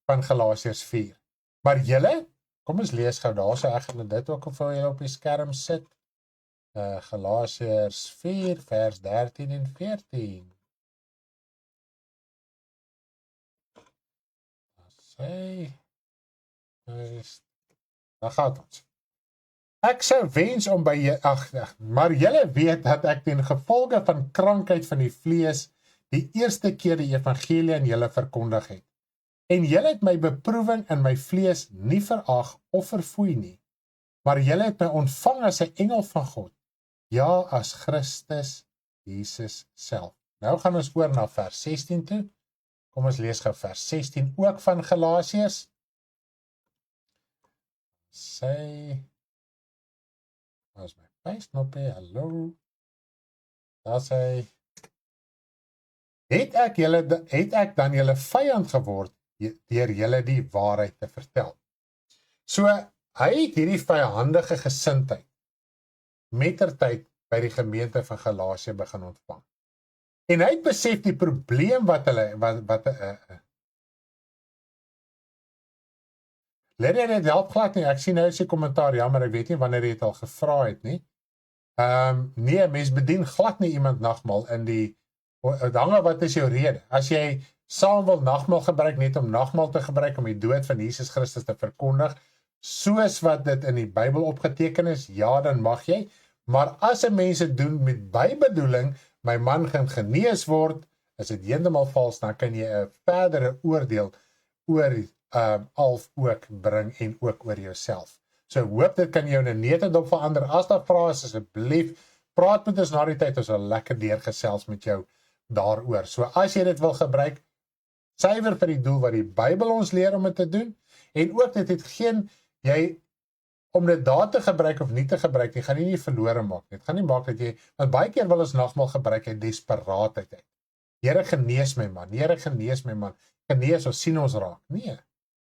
van Galasiërs 4. Maar julle, kom ons lees gou daar, so ek gaan dit ook vir julle op die skerm sit. Galasiërs 4, vers 13 en 14. Daar gaat ons. Ek sou wens om by julle, maar julle weet dat ek ten gevolge van krankheid van die vlees die eerste keer die evangelie aan julle verkondig het. En julle het my beproewing in my vlees nie verag of verfoei nie, maar julle het my ontvang as 'n engel van God, ja, as Christus Jesus self. Nou gaan ons oor na vers 16 toe. Kom ons lees gou vers 16 ook van Galasiërs. Waar is my vuisnoppie? Hallo. Daar sê, het ek dan julle vyand geword deur julle die waarheid te vertel. So, hy het hierdie vyandige gesindheid mettertyd by die gemeente van Galasië begin ontvang. En hy het besef die probleem wat hulle, Lenny het help glad nie, ek sien nou is die kommentaar, jammer, ek weet nie wanneer hy het al gevra het nie. Nee, mens bedien glad nie iemand nagmaal in die, dange wat is jou rede? As jy saam wil nagmaal gebruik, net om nagmaal te gebruik, om die dood van Jesus Christus te verkondig, soos wat dit in die Bybel opgeteken is, ja, dan mag jy, maar as 'n mens dit doen met bybedoeling, my man gaan genees word, is dit heeltemal vals, dan kan jy 'n verdere oordeel oor alf ook bring en ook oor jouself. So hoop dit kan jou in 'n netedop verander. As daar vrae is, asseblief, praat met ons na die tyd, ons sal lekker deurgesels met jou daaroor. So as jy dit wil gebruik, suiwer vir die doel wat die Bybel ons leer om dit te doen, en ook dit het geen, om dit daar te gebruik of nie te gebruik, jy gaan nie verlore maak. Dit gaan nie maak dat jy, want baie keer wil ons nagmaal gebruik uit desperaatheid uit. Here genees my man, Here genees my man, genees, ons sien ons raak. Nee,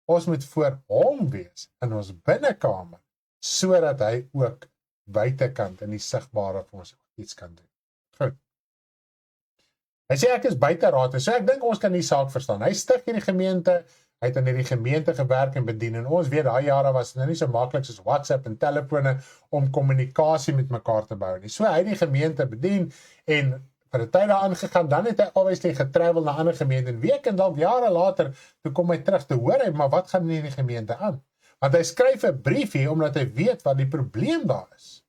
ons moet voor hom wees, in ons binnekamer, sodat hy ook buitekant in die sigbare vir ons iets kan doen. Goed. Hy sê ek is buite raad, so ek dink ons kan die saak verstaan. Hy stig hierdie gemeente, hy het in hierdie gemeente gewerk en bedien, en ons weet, daai jare was nou nie so maklik soos WhatsApp en telefone om kommunikasie met mekaar te bou nie. So hy het die gemeente bedien, en vir 'n tyd daar aangegaan, dan het hy obviously getravel na ander gemeente, en week en dalk jare later, toe kom hy terug te hoor, hy, maar wat gaan in die gemeente aan? Want hy skryf 'n brief hier, omdat hy weet wat die probleem daar is.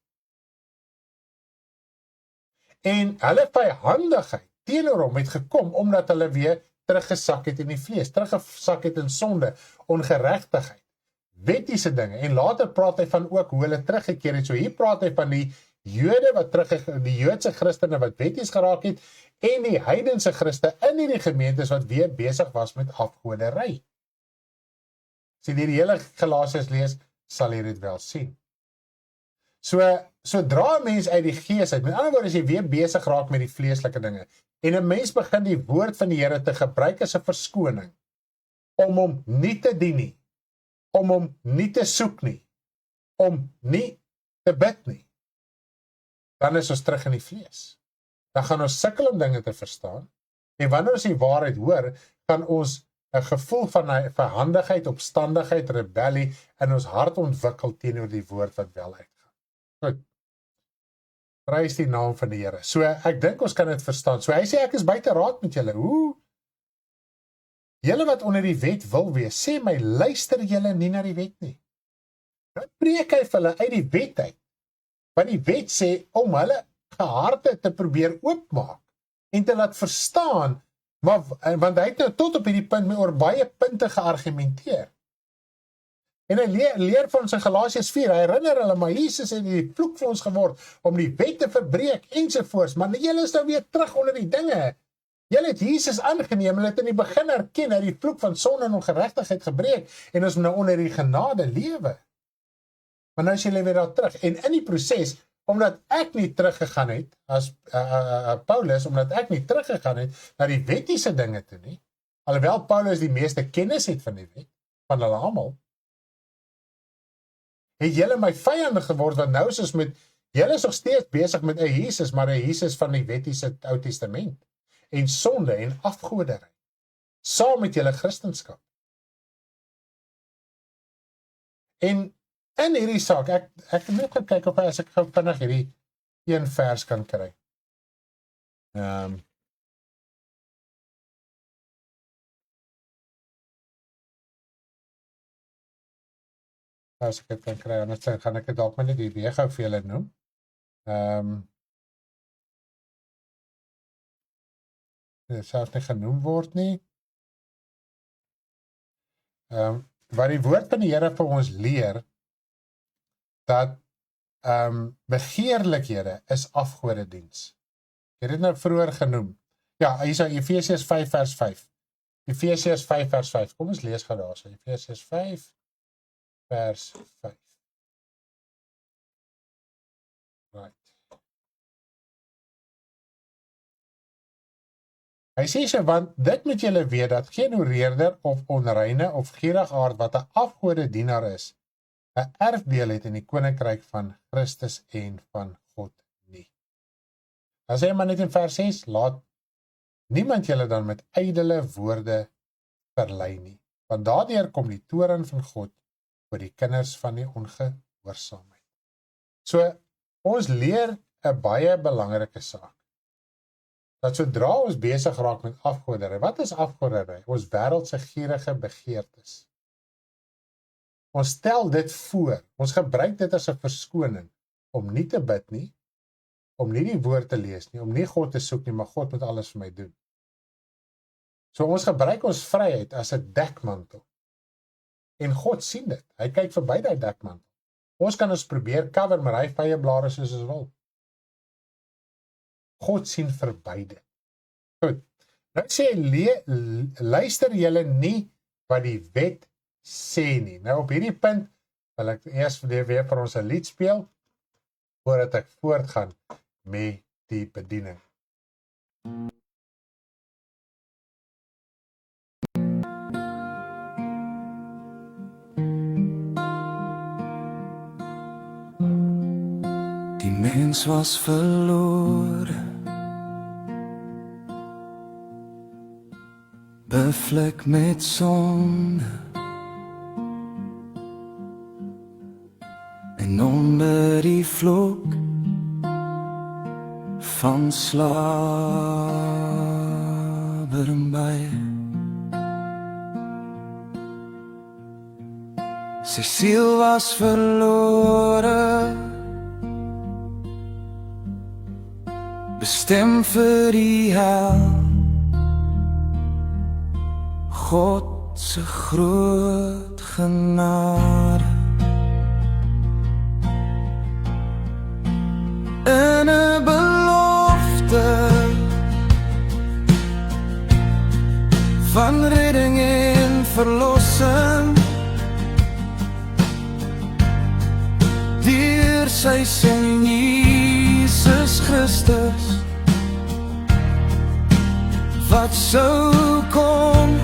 En hulle vyhandigheid teenoor hom het gekom, omdat hulle weer teruggesak het in die vlees, teruggesak het in sonde, ongeregtigheid. wettiese dinge, en later praat hy van ook hoe hulle teruggekeer het, so hier praat hy van die Jode wat die Joodse Christene wat wetties geraak het, en die heidense Christen in hierdie gemeentes wat weer besig was met afgoderry. As jy die hele Galasiërs lees, sal jy dit wel sien. Sodra 'n mens uit die gees uit, met ander woorde, as jy weer besig raak met die vleeslike dinge, en 'n mens begin die woord van die Here te gebruik as 'n verskoning, om hom nie te dien nie, om hom nie te soek nie, om nie te bid nie, dan is ons terug in die vlees. Dan gaan ons sukkel om dinge te verstaan, en wanneer ons die waarheid hoor, gaan ons 'n gevoel van verhandigheid, opstandigheid, rebellie in ons hart ontwikkel teenoor die woord wat wel uitgaan. Goed. Prys die naam van die Here. So ek dink ons kan dit verstaan. So hy sê ek is buite raad met julle. Hoe? Julle wat onder die wet wil wees, sê my, luister julle nie na die wet nie. Nou preek hy vir hulle uit die wet uit. Want die wet sê om hulle harte te probeer oopmaak en te laat verstaan, want hy het nou tot op hierdie punt met oor baie punte geargumenteer. En hy leer van ons in Galasiërs 4, hy herinner hulle, maar Jesus het die vloek vir ons geword om die wet te verbreek ensovoorts, maar julle is nou weer terug onder die dinge. Julle het Jesus aangeneem, hulle het in die begin erken, hy het die vloek van sonde en ongeregtigheid gebreek, en ons nou onder die genade lewe. Maar nou is julle weer daar terug, en in die proses, omdat ek nie teruggegaan het, as Paulus, omdat ek nie teruggegaan het, na die wettiese dinge toe nie, alhoewel Paulus die meeste kennis het van die wet, van hulle almal, het julle my vyande geword, want nou is ons julle is nog steeds besig met 'n Jesus, maar 'n Jesus van die wettiese Ou Testament, en sonde en afgoderry, saam met julle Christendom. En in hierdie saak, ek net gaan kyk of as ek gou vinnig hierdie een vers kan kry. As ek dit kan kry, anders gaan ek dit dalk maar net weer gou vir julle noem. Dit selfs nie genoem word nie. Waar die woord van die Here vir ons leer, dat begeerlikhede is afgodediens. Ek het dit nou vroeër genoem. Ja, hier is Efesiërs 5 vers 5. Efesiërs 5 vers 5. Kom ons lees gou daarso. Efesiërs 5 vers 5. Right. Hy sê so, want dit moet julle weet, dat geen oreerder of onreine of gierigaard wat 'n afgodedienaar is, 'n erfdeel het in die koninkryk van Christus en van God nie. Dan sê hy maar net in vers 6, laat niemand julle dan met ydelle woorde verlei nie, want daardeur kom die toorn van God oor die kinders van die ongehoorsaamheid. So, ons leer 'n baie belangrike saak, dat sodra ons besig raak met afgoderry, wat is afgoderry? Ons wêreldse gierige begeertes. Ons stel dit voor, ons gebruik dit as 'n verskoning, om nie te bid nie, om nie die woord te lees nie, om nie God te soek nie, maar God moet alles vir my doen. So ons gebruik ons vryheid as 'n dekmantel. En God sien dit, hy kyk verby daai dekmantel. Ons kan ons probeer cover met hy vye blare soos ons wil. God sien verby dit. Goed, nou sê hy, luister julle nie wat die wet sê nie. Nou op hierdie punt wil ek eers weer vir ons 'n lied speel, voordat ek voortgaan met die bediening. Die mens was verlore, bevlek met sonde, en onder die vloek van slawerny. Sy siel was verlore, bestem vir die hel. God se groot genade. En 'n belofte van redding en verlossing deur sy seun Jesus Christus wat sou kom.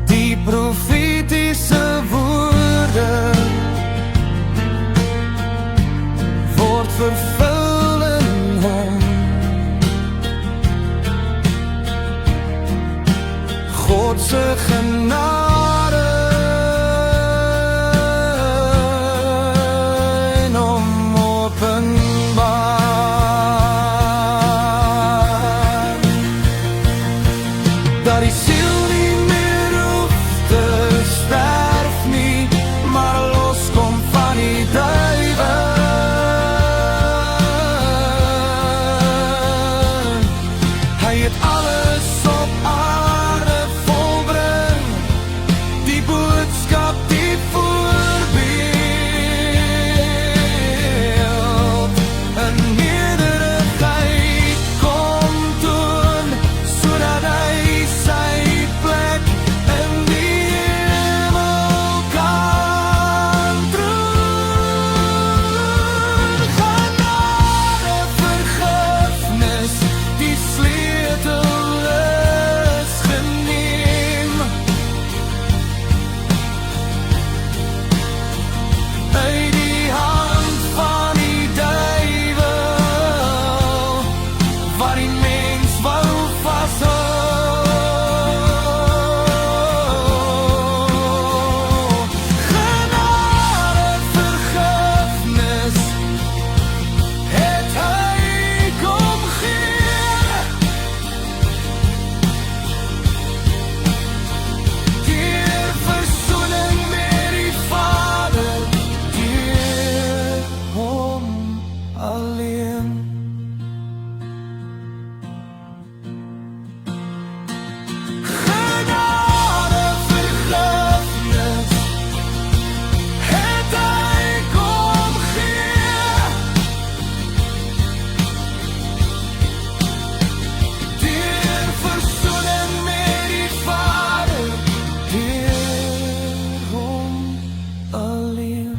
Die profetiese woorde word vervul in hom. God se genade in hom openbaar. Dat die siel nie meer hoef te sterf nie, maar loskom van die duivel. Hy het alles op aarde volbring, die boodskap die voorbeeld in nederigheid kom toon, sodat hy sy plek in die hemel kan troon. Genade, vergifnis, die sleutel is geneem. Uit die hand van die duivel, wat die mens wou vashou. Genade, vergifnis, het hy kom gee. Deur verzoening met die Vader, deur hom alleen. Genade, vergifnis, het hy kom gee. Deur verzoening met die Vader, deur hom alleen.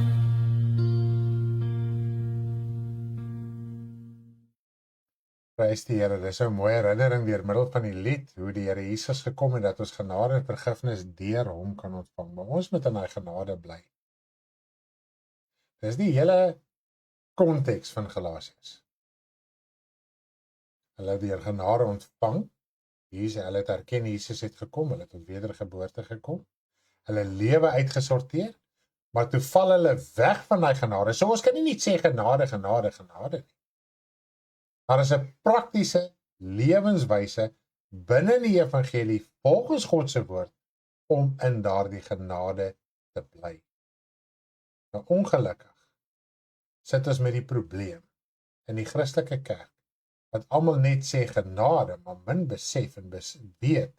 Prys die Here, dis 'n mooi herinnering deur middel van die lied, hoe die Here Jesus gekom het, dat ons genade en vergifnis deur hom kan ontvang, maar ons moet in hy genade bly. Dis die hele konteks van Galasiërs. Hulle het deur genade ontvang, hulle het erken Jesus het gekom, hulle het tot wedergeboorte gekom, hulle lewe uitgesorteer, maar toe val hulle weg van die genade, so ons kan nie net sê genade, genade, genade nie. Daar is 'n praktiese lewenswyse binne die evangelie volgens God se woord om in daardie genade te bly. Nou ongelukkig sit ons met die probleem in die Christelike kerk wat almal net sê genade, maar min besef en weet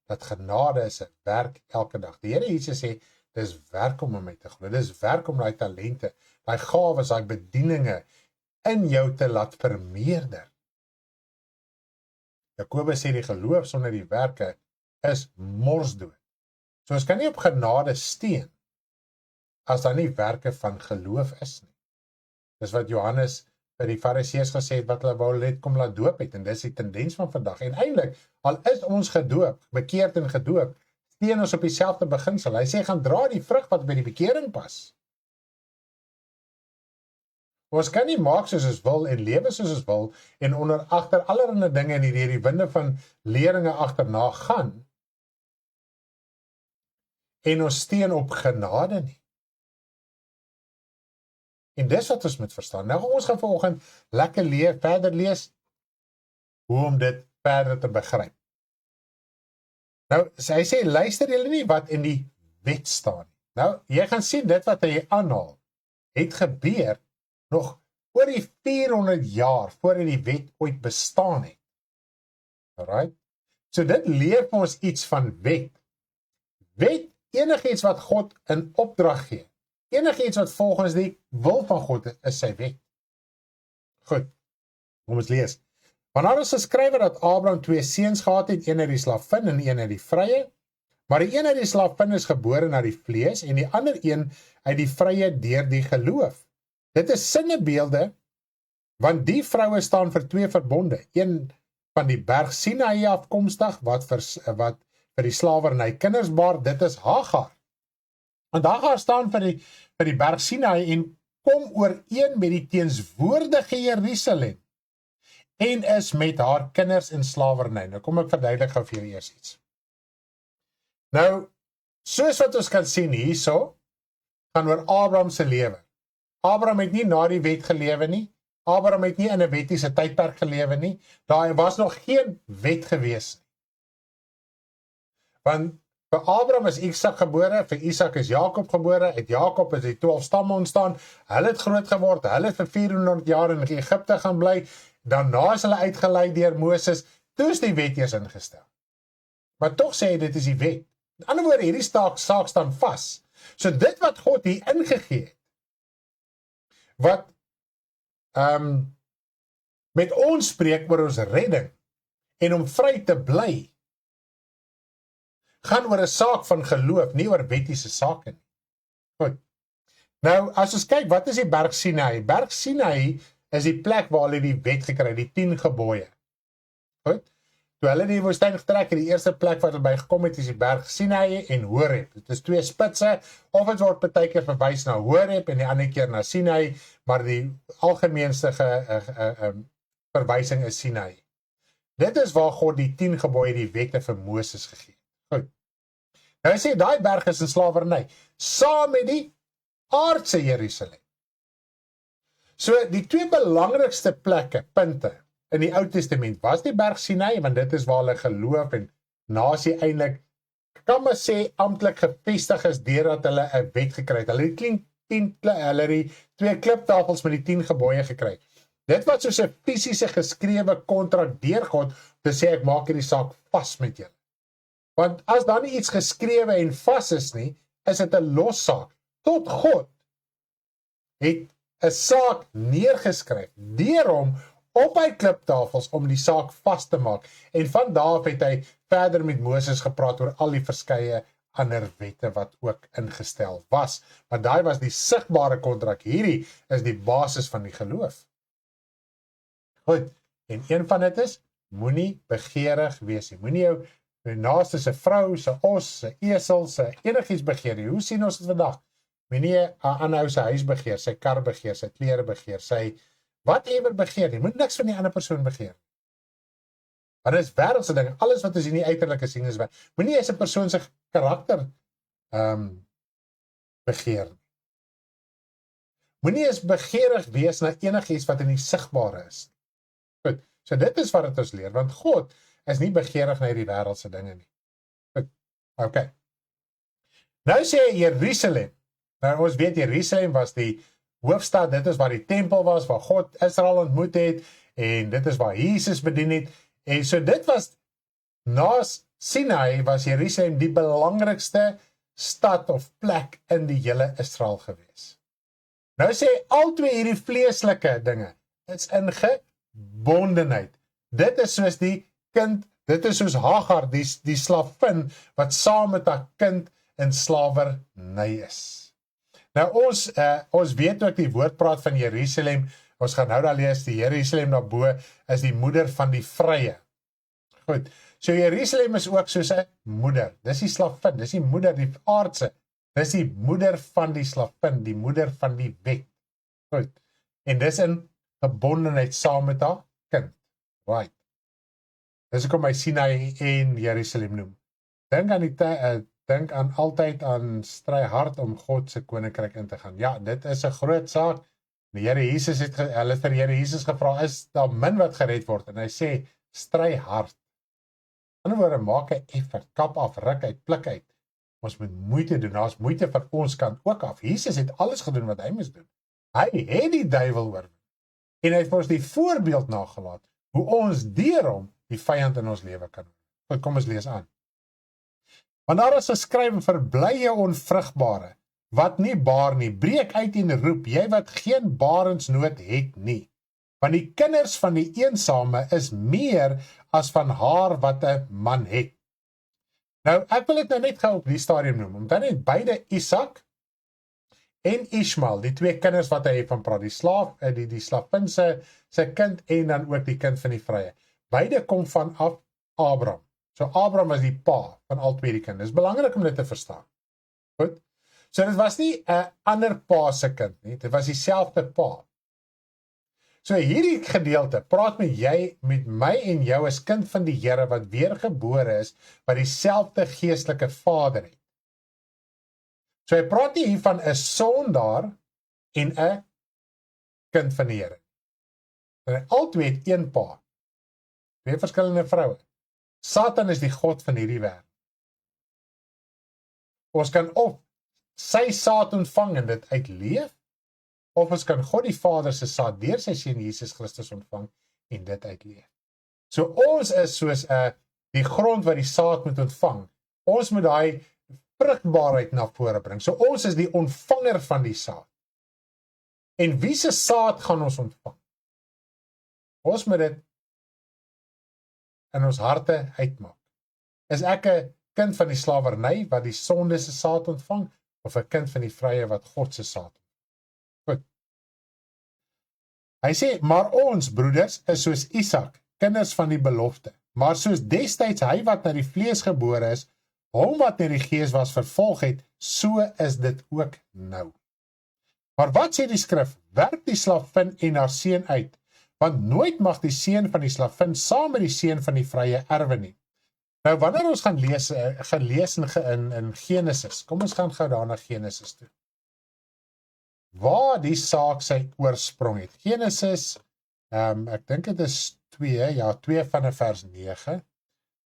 dat genade is 'n werk elke dag. Die Here Jesus sê dis werk om in my te glo. Dis werk om daai talente, daai gawes, daai bedieninge in jou te laat vermeerder. Jakobus sê die geloof sonder die werke is morsdood. So ons kan nie op genade steun as daar nie werke van geloof is nie. Dis wat Johannes by die Fariseërs gesê het wat hulle wou net kom laat doop het, en dis die tendens van vandag. En eintlik, al is ons gedoop, bekeerd en gedoop, steun ons op dieselfde beginsel. Hy sê gaan dra die vrug wat by die bekering pas. Ons kan nie maak soos ons wil en lewe soos ons wil en agter allerlei dinge en die winde van leringe agterna gaan en ons steun op genade nie. En dis wat ons moet verstaan. Nou ons gaan vanoggend lekker verder lees hoe om dit verder te begryp. Nou, hy sê, luister julle nie wat in die wet staan. Nou, jy gaan sien dit wat hy aanhaal, het gebeur nog oor die 400 jaar voordat die wet ooit bestaan het. Alright? So dit leer vir ons iets van wet. Wet, enigiets wat God in opdrag gee. Enigiets wat volgens die wil van God is sy wet. Goed, kom ons lees. Want daar is geskrywe dat Abraham 2 seuns gehad het, een uit die slavin en een uit die vrye, maar die een uit die slavin is gebore na die vlees en die ander een uit die vrye deur die geloof. Dit is sinnebeelde, want die vroue staan vir 2 verbonde, een van die berg Sinaï afkomstig, wat vir die slawerny kinders baar, dit is Hagar. Want Hagar staan vir die berg Sinaï en kom ooreen met die teenswoordige Jerusalem en is met haar kinders in slawerny. Nou kom ek verduidelik gou vir julle eers iets. Nou, soos wat ons kan sien hierso, gaan oor Abraham se lewe. Abraham het nie na die wet gelewe nie. Abraham het nie in 'n wettiese tydperk gelewe nie. Daar was nog geen wet gewees nie. Want vir Abraham is Isak gebore, vir Isak is Jakob gebore, uit Jakob is die 12 stamme ontstaan, hulle het groot geword, hulle het vir 400 jaar in Egipte gaan bly, daarna is hulle uitgelei deur Moses, toe is die wet eers ingestel. Maar tog sê hy dit is die wet. In ander woorde, hierdie saak staan vas. So dit wat God hier ingegee het, wat met ons spreek oor ons redding en om vry te bly, gaan oor 'n saak van geloof, nie oor wettiese sake nie. Goed. Nou, as ons kyk, wat is die berg Sinaï? Berg Sinaï is die plek waar hulle die wet gekry, die 10 gebooie. Goed. Toe hulle die woestyn getrek het, die eerste plek wat hulle by gekom het, is die berg Sinaï en Horeb. Dit is 2 spitse, of het word partykeer verwys na Horeb en die ander keer na Sinaï, maar die algemeenste verwysing is Sinaï. Dit is waar God die 10 gebooie, die wette vir Moses gegee het. Goed. Nou hy sê, daai berg is in slawerny, saam met die aardse Jerusalem. So die 2 belangrikste plekke, punte, in die Ou Testament was die berg Sinaï, want dit is waar hulle geloof en nasie eintlik, kan maar sê, amptelik gevestig is, deurdat hulle 'n wet gekry het. Hulle het die 2 kliptafels met die 10 gebooie gekry. Dit was soos 'n fisiese geskrewe kontrak deur God, te sê, ek maak hierdie saak vas met julle. Want as daar nie iets geskrewe en vas is nie, is dit 'n los saak. Tot God het 'n saak neergeskryf, deur hom op hy kliptafels om die saak vas te maak. En van daar af het hy verder met Moses gepraat oor al die verskeie ander wette wat ook ingestel was. Maar daai was die sigbare kontrak. Hierdie is die basis van die geloof. Goed, en een van dit is, moenie begeerig wees nie. Moenie jou naaste se vrou, se os, se esel, se enigiets begeer nie. Hoe sien ons dit vandag? Moenie 'n ander ou se huis begeer, sy kar begeer, sy klere begeer, sy whatever begeer nie. Moet niks van die ander persoon begeer. Maar dit is wêreldse ding. Alles wat ons in die uiterlike sien is wêreld. Moenie eens 'n persoon se karakter begeer nie. Moenie eens begeerig wees na enigiets wat in die sigbare is. Goed, so dit is wat dit ons leer, want God is nie begeerig na die wêreldse dinge nie. Goed, okay. Nou sê Jerusalem. Nou ons weet Jerusalem was die hoofstad, dit is waar die tempel was, waar God Israel ontmoet het, en dit is waar Jesus bedien het, en so dit was, na Sinaï was Jerusalem die belangrikste stad of plek in die hele Israel gewees. Nou sê al twee hierdie vleeslike dinge, is in gebondenheid. Dit is soos die kind, dit is soos Hagar, die slavin, wat saam met haar kind in slawerny is. Nou ons weet ook die woordpraat van Jerusalem, ons gaan nou daar lees, die Jerusalem daarbo is die moeder van die vrye. Goed, so Jerusalem is ook soos 'n moeder, dis die slavin, dis die moeder, die aardse, dis die moeder van die slavin, die moeder van die wet. Goed, en dis in gebondenheid saam met haar kind. Right. Dis hoekom hy Sinaï en Jerusalem noem. Dink aan altyd aan stry hard om God se koninkryk in te gaan. Ja, dit is 'n groot saak. Die Here Jesus het hulle vir Here Jesus gevra, is daar min wat gered word? En hy sê, stry hard. In 'n ander woorde, maak 'n effort, kap af, ruk uit, pluk uit. Ons moet moeite doen, daar's moeite van ons kant ook af. Jesus het alles gedoen wat hy moes doen. Hy het die duiwel oorwin. En hy het vir ons die voorbeeld nagelaat, hoe ons deur hom die vyand in ons lewe kan doen. Kom ons lees aan. Want daar is geskryf, verbly jy onvrugbare, wat nie baar nie, breek uit en roep, jy wat geen barensnood het nie. Want die kinders van die eensame is meer as van haar wat 'n man het. Nou, ek wil dit nou net gou op die stadium noem, omdat net beide Isak en Ismael, die twee kinders wat hy van praat, die slavin se kind en dan ook die kind van die vrye. Beide kom vanaf Abraham. So Abraham was die pa van al twee die kinders. Dis belangrik om dit te verstaan. Goed? So dit was nie 'n ander pa se kind nie, dit was dieselfde pa. So hierdie gedeelte praat met my en jou as kind van die Here wat weergebore is, wat dieselfde geestelike Vader het. So hy praat nie hier van 'n sondaar en 'n kind van die Here. En albei het een pa. Twee verskillende vroue. Satan is die god van hierdie wêreld. Ons kan of sy saad ontvang en dit uitleef, of ons kan God die Vader se saad deur sy seun Jesus Christus ontvang en dit uitleef. So ons is soos die grond wat die saad moet ontvang. Ons moet daai vrugbaarheid na vore bring. So ons is die ontvanger van die saad. En wie se saad gaan ons ontvang? Ons moet dit in ons harte uitmaak. Is ek 'n kind van die slawerny wat die sonde se saad ontvang, of 'n kind van die vrye wat God se saad ontvang? Goed. Hy sê, maar ons broeders is soos Isak, kinders van die belofte. Maar soos destyds hy wat na die vlees gebore is, hom wat na die gees was vervolg het, so is dit ook nou. Maar wat sê die skrif? Werp die slavin en haar seun uit, want nooit mag die seun van die slavin saam met die seun van die vrye erwe nie. Nou wanneer ons gaan lees in Genesis, kom ons gaan gou daar na Genesis toe. Waar die saak sy oorsprong het. Genesis, ek dink dit is 2 vanaf vers 9.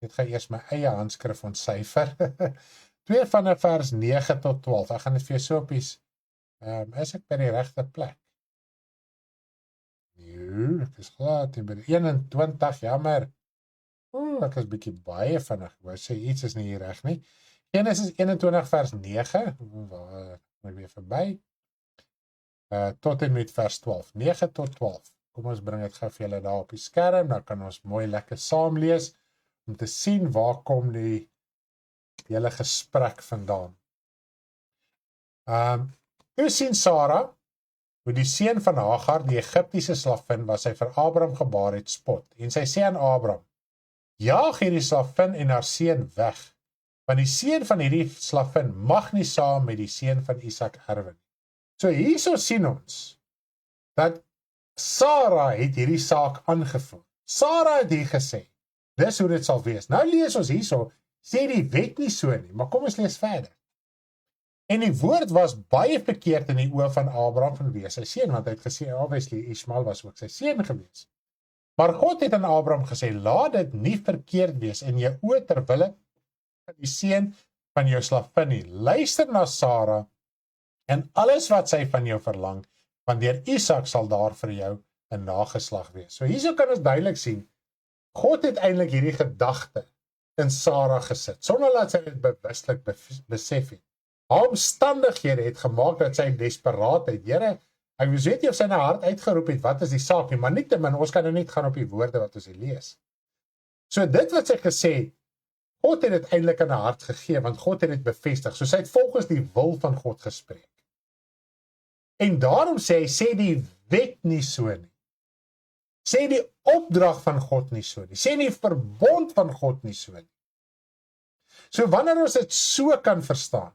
Ek gaan eers my eie handskrif ontsyfer. 2 vanaf vers 9 tot 12. Ek gaan dit vir jou so op is ek by die regte plek? Nee, ek is glad by die 21, jammer. Ek is bietjie baie vinnig. Ek wou sê iets is nie hier reg nie. Genesis 21 vers 9, waar ek weer verby. Tot en met vers 12. 9 tot 12. Kom ons bring dit gou vir julle daar op die skerm, dan kan ons mooi lekker saam lees om te sien waar kom die hele gesprek vandaan. Toe sien Sara hoe die seun van Hagar, die Egiptiese slavin, wat sy vir Abraham gebaar het, spot. En sy sê aan Abraham, jaag hierdie slavin en haar seun weg, want die seun van hierdie slavin mag nie saam met die seun van Isak erwe nie. So hierso sien ons dat Sara het hierdie saak aangevoer. Sara het hier gesê, dis hoe dit sal wees. Nou lees ons hierso, sê die wet nie so nie, maar kom ons lees verder. En die woord was baie verkeerd in die oë van Abraham vanweë sy seun, want hy het gesê, obviously Ismael was ook sy seun gewees. Maar God het aan Abraham gesê, laat dit nie verkeerd wees in jou oë ter wille van die seun van jou slavin nie. Luister na Sara en alles wat sy van jou verlang, want deur Isak sal daar vir jou 'n nageslag wees. So hierso kan ons duidelik sien, God het eintlik hierdie gedagte in Sara gesit, sonder dat sy dit bewuslik besef het. Haar omstandighede het gemaak dat sy desperaat het. Here, ek weet nie of sy na hart uitgeroep het, wat is die saak nie, maar nietemin, ons kan nou net gaan op die woorde wat ons hier lees. So dit wat sy gesê, God het dit eintlik in haar hart gegee, want God het dit bevestig. So sy het volgens die wil van God gespreek. En daarom sê hy, sê die wet nie so nie. Sê die opdrag van God nie so nie. Sê die verbond van God nie so nie. So wanneer ons dit so kan verstaan,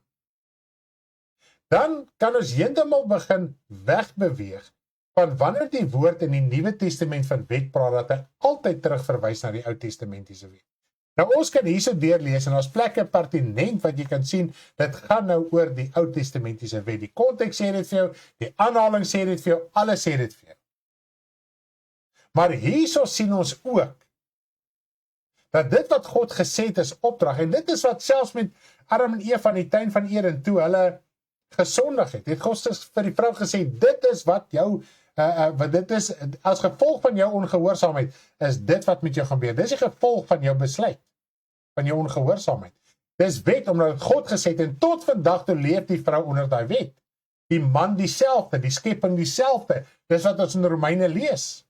dan kan ons heeltemal begin wegbeweeg van wanneer die woord in die Nuwe Testament van wet praat, dat hy altyd terugverwys na die Ou Testamentiese wet. Nou ons kan hierso deurlees en ons plekke pertinent wat jy kan sien, dit gaan nou oor die Ou Testamentiese wet. Die konteks sê dit vir jou, die aanhaling sê dit vir jou, alles sê dit vir jou. Maar hierso sien ons ook dat dit wat God gesê het is opdrag, en dit is wat selfs met Adam en Eva in die tuin van Eden toe hulle gesondig het God vir die vrou gesê, dit is wat jou, wat dit is, as gevolg van jou ongehoorsaamheid, is dit wat met jou gebeur, dit is die gevolg van jou besluit. van jou ongehoorsaamheid. Dis wet, omdat God gesê het, en tot vandag toe leef die vrou onder daai wet. Die man dieselfde, die skepping dieselfde. Dis wat ons in Romeine lees.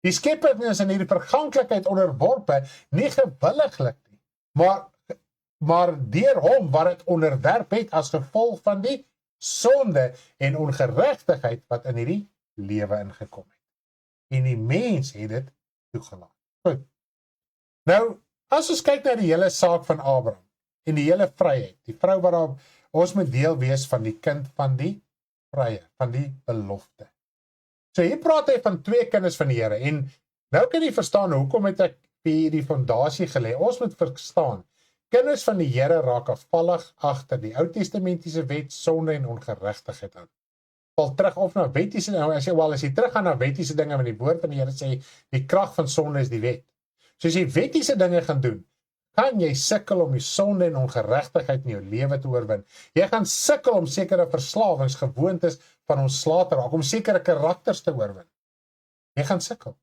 Die skepping is in hierdie verganklikheid onderworpe, nie gewilliglik nie, maar deur hom wat dit onderwerp het as gevolg van die sonde en ongeregtigheid wat in hierdie lewe ingekom het. En die mens het dit toegelaat. Goed. Nou, as ons kyk na die hele saak van Abraham en die hele vryheid, die vrou waarop ons moet deel wees van die kind van die vrye, van die belofte. So hier praat hy van 2 kinders van die Here, en nou kan jy verstaan hoekom het ek die fondasie gelê. Ons moet verstaan, kinders van die Here raak afvallig agter die Ou Testamentiese wet, sonde en ongeregtigheid aan. Val terug of na wettiese, as jy teruggaan na wettiese dinge, want die woord van die Here sê, die krag van sonde is die wet. So as jy wettiese dinge gaan doen, gaan jy sukkel om die sonde en ongeregtigheid in jou lewe te oorwin. Jy gaan sukkel om sekere verslawings, gewoontes van ontslae te raak, om sekere karakters te oorwin. Jy gaan sukkel.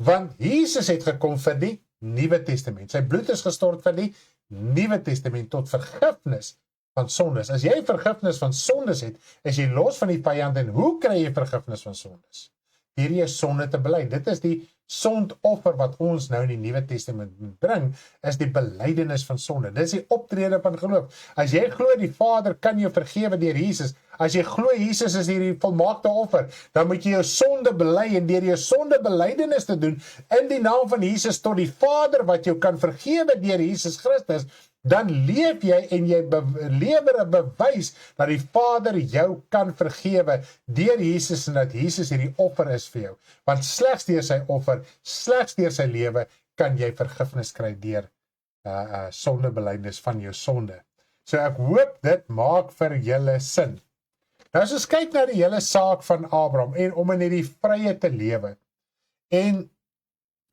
Want Jesus het gekom vir die Nuwe Testament. Sy bloed is gestort vir die Nuwe Testament tot vergifnis van sondes. As jy vergifnis van sondes het, is jy los van die vyand. En hoe kry jy vergifnis van sondes? Deur jou sonde te bely. Dit is die sondoffer wat ons nou in die Nuwe Testament bring, is die belydenis van sonde. Dit is die optrede van geloof. As jy glo die Vader kan jou vergewe deur Jesus, as jy glo Jesus is hierdie volmaakte offer, dan moet jy jou sonde bely, en deur jou sonde belydenis te doen, in die naam van Jesus tot die Vader wat jou kan vergewe deur Jesus Christus, dan leef jy en jy lewer 'n bewys dat die Vader jou kan vergewe deur Jesus, en dat Jesus hierdie offer is vir jou. Want slegs deur sy offer, slegs deur sy lewe, kan jy vergifnis kry deur sondebelydenis van jou sonde. So ek hoop dit maak vir julle sin. Nou as ons kyk na die hele saak van Abraham, en om in hierdie vrye te lewe, en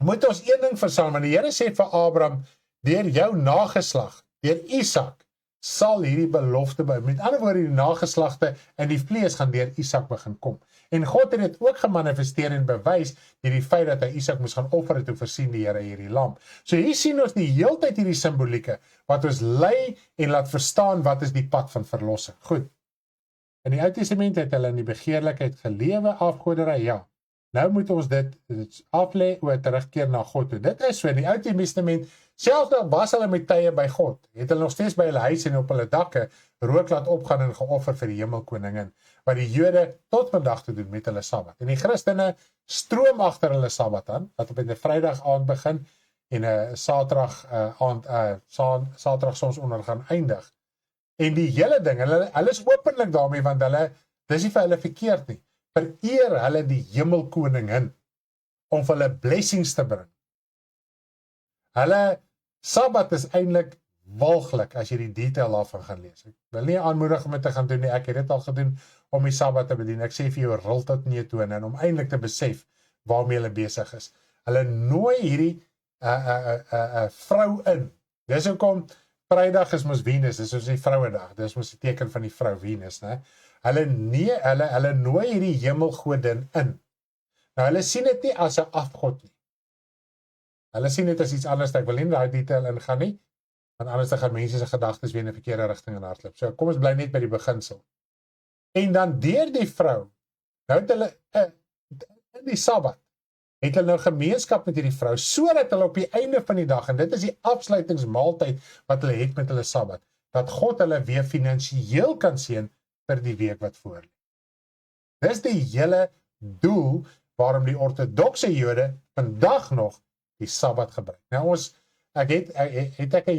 moet ons een ding verstaan, want die Here sê vir Abraham, deur jou nageslag, deur Isak, sal hierdie belofte by. Met ander woorde, die nageslagte in die vlees gaan deur Isak begin kom. En God het dit ook gemanifesteer en bewys deur die feit dat hy Isak moes gaan offer, toe voorsien die Here hierdie lam. So hier sien ons die heeltyd hierdie simbolieke, wat ons lei en laat verstaan wat is die pad van verlossing. Goed. In die Ou Testament het hulle in die begeerlikheid gelewe, afgoderry, ja. Nou moet ons dit aflê oor terugkeer na God toe. Dit is so, in die Ou Testament, selfs al was hulle met tye by God, het hulle nog steeds by hulle huis en op hulle dakke rook laat opgaan en geoffer vir die hemelkoningin, wat die Jode tot vandag te doen met hulle Sabbat. En die Christene stroom agter hulle Sabbat aan, wat op 'n Vrydag aand begin en 'n Saterdag aand Saterdag sonsondergang eindig. En die hele ding, hulle is openlik daarmee, want dis nie vir hulle verkeerd nie. Vereer hulle die hemelkoningin om vir hulle blessings te bring. Hulle Sabbat is eintlik walglik as jy die detail daarvan gaan lees. Ek wil nie aanmoedig om dit te gaan doen nie, ek het dit al gedoen om die Sabbat te bedien. Ek sê vir jou, rul tot nie toon, en om eintlik te besef waarmee hulle besig is. Hulle nooi hierdie vrou in. Dis hoekom Vrydag is mos Venus, dis soos die vrouedag, dis mos die teken van die vrou Venus, né? Hulle nooi hierdie hemelgodin in. Nou hulle sien dit nie as 'n afgod nie. Hulle sien dit as iets anders, ek wil nie daai detail ingaan nie, want anders gaan mense se gedagtes weer in 'n verkeerde rigting in hardloop. So kom ons bly net by die beginsel. En dan deur die vrou, nou het hulle in die Sabbat, het hulle nou gemeenskap met hierdie vrou, sodat hulle op die einde van die dag, en dit is die afsluitingsmaaltyd wat hulle het met hulle Sabbat, dat God hulle weer finansiëel kan seën vir die week wat voor lê. Dis die hele doel waarom die ortodokse Jode vandag nog die Sabbat gebruik. Nou ek het 'n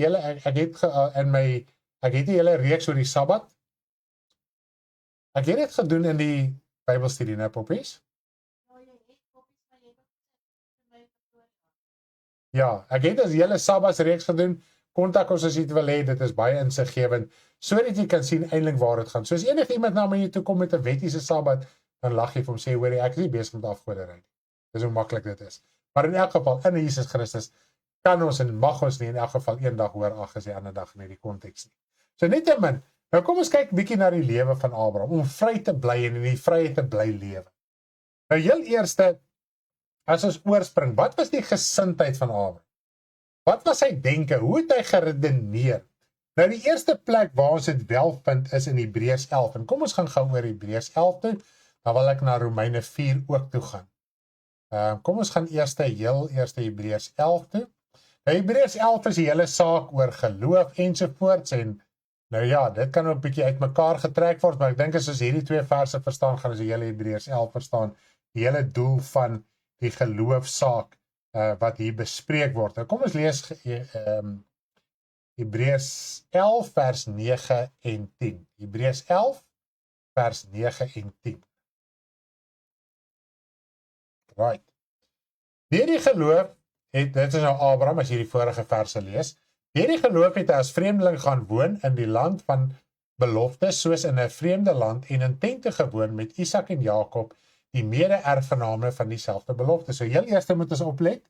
hele reeks oor die Sabbat. Ek het dit gedoen in die Bybelstudie, né, poppies? Ja, ek het as hele Sabbatsreeks gedoen. Kontak ons as jy dit wil hê, dit is baie insiggewend, sodat jy kan sien eintlik waar dit gaan. So as enige iemand na my toe kom met 'n wettiese Sabbat, dan lag jy vir hom, sê hoor, ek is nie besig met afgoderry. Dis hoe maklik dit is. Maar in elk geval, in Jesus Christus kan ons en mag ons nie in elk geval een dag hoor ag as die ander dag in hierdie konteks nie. So nietemin, nou kom ons kyk bietjie na die lewe van Abraham, om vry te bly en in die vryheid te bly lewe. Nou heel eerste, as ons oorspring, wat was die gesindheid van Abraham? Wat was sy denke? Hoe het hy geredeneer? Nou die eerste plek waar ons dit wel vind is in Hebreërs 11. En kom ons gaan gou oor Hebreërs 11 toe, dan wil ek na Romeine 4 ook toe gaan. Kom ons gaan eers Hebreërs 11 toe. Nou Hebreërs 11 is die hele saak oor geloof ensovoorts en nou ja, dit kan ook 'n bietjie uitmekaar getrek word, maar ek dink as ons hierdie twee verse verstaan, gaan ons die hele Hebreërs 11 verstaan, die hele doel van die geloofsaak wat hier bespreek word. Nou kom ons lees Hebreërs 11 vers 9 en 10. Hebreërs 11 vers 9 en 10. Right. Deur die geloof dit is nou Abraham, as jy die vorige verse lees, deur die geloof het hy as vreemdeling gaan woon in die land van belofte, soos in 'n vreemde land en in tente gewoon met Isak en Jakob, die mede-erfgename van dieselfde belofte. So heel eers moet ons oplet,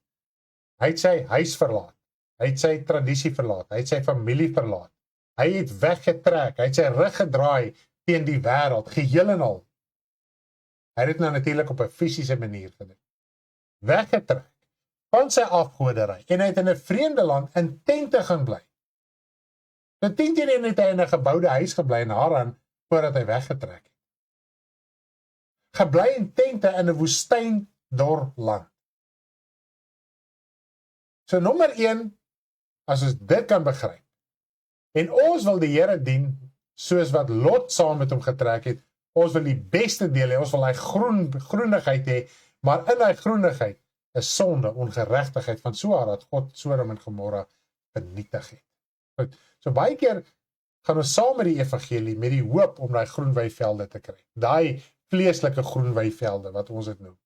hy het sy huis verlaat, hy het sy tradisie verlaat, hy het sy familie verlaat, hy het weggetrek, hy het sy rug gedraai teen die wêreld, geheel en al. Hy het dit nou natuurlik op 'n fisiese manier gedoen. Weggetrek van sy afgoderry en hy het in 'n vreemde land in tente gaan bly. So 10 jaar het hy in 'n geboude huis gebly in Haran voordat hy weggetrek het. Gebly in tente in 'n woestyndor land. So nommer 1, as ons dit kan begryp, en ons wil die Here dien, soos wat Lot saam met hom getrek het, ons wil die beste deel hê, ons wil hy groenigheid hê, maar in hy groenigheid is sonde, ongeregtigheid van so dat God Sodom en Gomorra vernietig het. Goed, so baie keer gaan ons saam met die evangelie, met die hoop om daai groen weivelde te kry. Daai vleeslike groen weivelde, wat ons dit noem.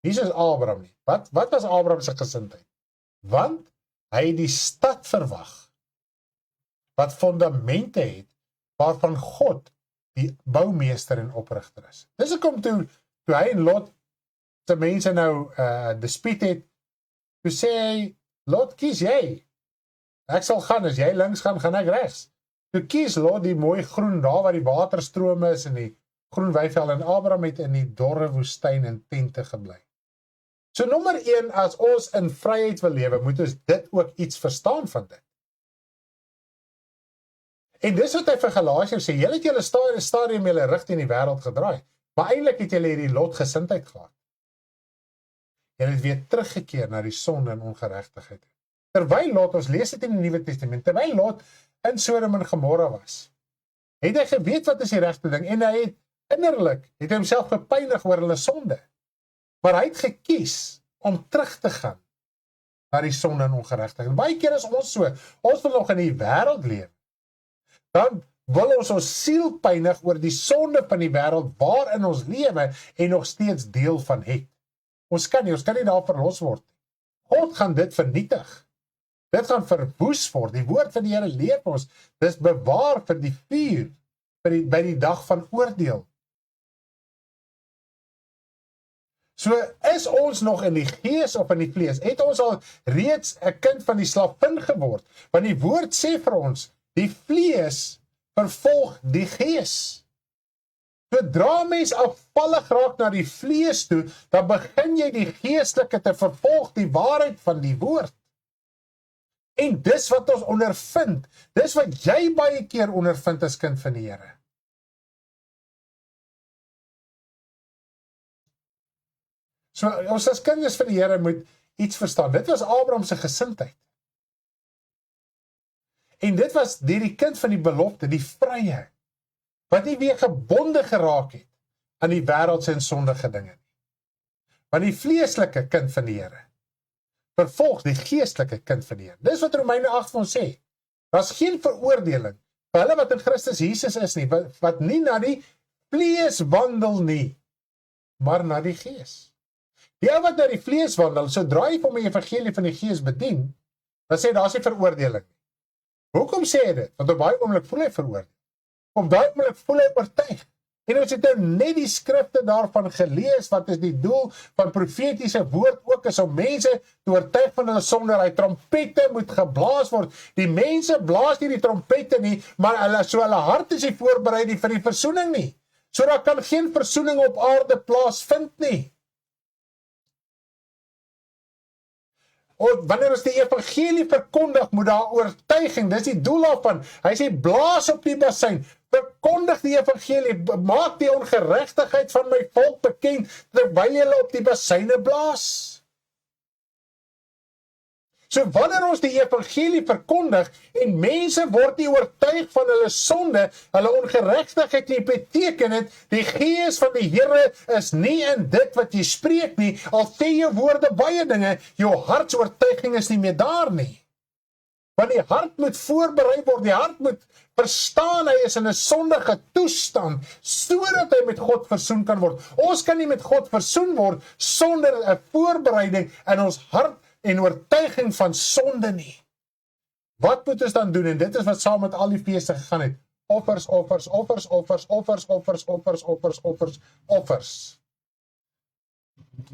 Hier is Abraham nie. Wat was Abraham se gesindheid? Want hy het die stad verwag, wat fondamente het, waarvan God die boumeester en oprigter is. Dis hoekom toe hy en Lot se mense nou dispuut het, toe sê hy, Lot, kies jy. Ek sal gaan, as jy links gaan, gaan ek regs. Toe kies Lot die mooi groen, daar waar die waterstrome is en die groen weiveld, en Abraham het in die dorre woestyn in tente gebly. So nommer 1, as ons in vryheid wil lewe, moet ons dit ook iets verstaan van dit. En dis wat hy vir Galasiërs sê, julle het julle stadium julle rig teen die wêreld gedraai, maar eintlik het julle hierdie Lot-gesindheid gehad. Julle het weer teruggekeer na die sonde en ongeregtigheid. Terwyl Lot, ons lees dit in die Nuwe Testament, terwyl Lot in Sodom en Gomorra was, het hy geweet wat is die regte ding, en hy het innerlik, het hy homself gepynig oor hulle sonde. Maar hy het gekies om terug te gaan na die sonde en ongeregtigheid. Baie keer is ons so, ons wil nog in die wêreld leef. Dan wil ons siel pynig oor die sonde van die wêreld waarin ons lewe en nog steeds deel van het. Ons kan nie daar verlos word. God gaan dit vernietig. Dit gaan verwoes word. Die woord van die Here leer ons, dis bewaar vir die vuur, by die dag van oordeel. So is ons nog in die gees of in die vlees? Het ons al reeds 'n kind van die slavin geword? Want die woord sê vir ons, die vlees vervolg die gees. Sodra mens afvallig raak na die vlees toe, dan begin jy die geestelike te vervolg, die waarheid van die woord. En dis wat ons ondervind, dis wat jy baie keer ondervind as kind van die Here. So ons as kinders van die Here moet iets verstaan. Dit was Abraham se gesindheid. En dit was die kind van die belofte, die vrye, wat nie weer gebonde geraak het aan die wêreldse en sondige dinge nie. Want die vleeslike kind van die Here vervolg die geestelike kind van die Here. Dis wat Romeine 8 vir ons sê. Daar's geen veroordeling vir hulle wat in Christus Jesus is nie, wat nie na die vlees wandel nie, maar na die gees. Die ou wat na die vlees wandel, sodra hy vir my evangelie van die gees bedien, dan sê daar's nie veroordeling nie. Hoekom sê hy dit? Want op daai oomblik voel hy veroordeel. Op daai oomblik voel hy oortuig. En ons het nou net die skrifte daarvan gelees, wat is die doel van profetiese woord ook is om mense te oortuig van hulle sonde. Hy trompette moet geblaas word. Die mense blaas nie die trompette nie, maar hulle hart is nie voorberei nie vir die versoening nie. So daar kan geen versoening op aarde plaasvind nie. Wanneer ons die evangelie verkondig, moet daar oortuiging, dis die doel daarvan. Hy sê, blaas op die bassein, verkondig die evangelie, maak die ongeregtigheid van my volk bekend, terwyl julle op die basseine blaas. So wanneer ons die evangelie verkondig, en mense word nie oortuig van hulle sonde, hulle ongeregtigheid nie, beteken het, die gees van die Here is nie in dit wat jy spreek nie, al sê jou woorde baie dinge, jou hartsoortuiging is nie meer daar nie. Want die hart moet voorberei word, die hart moet verstaan, hy is in 'n sondige toestand, sodat hy met God versoen kan word. Ons kan nie met God versoen word, sonder 'n voorbereiding in ons hart, en oortuiging van sonde nie. Wat moet ons dan doen? En dit is wat saam met al die feeste gegaan het. Offers, offers, offers, offers, offers, offers, offers, offers, offers, offers.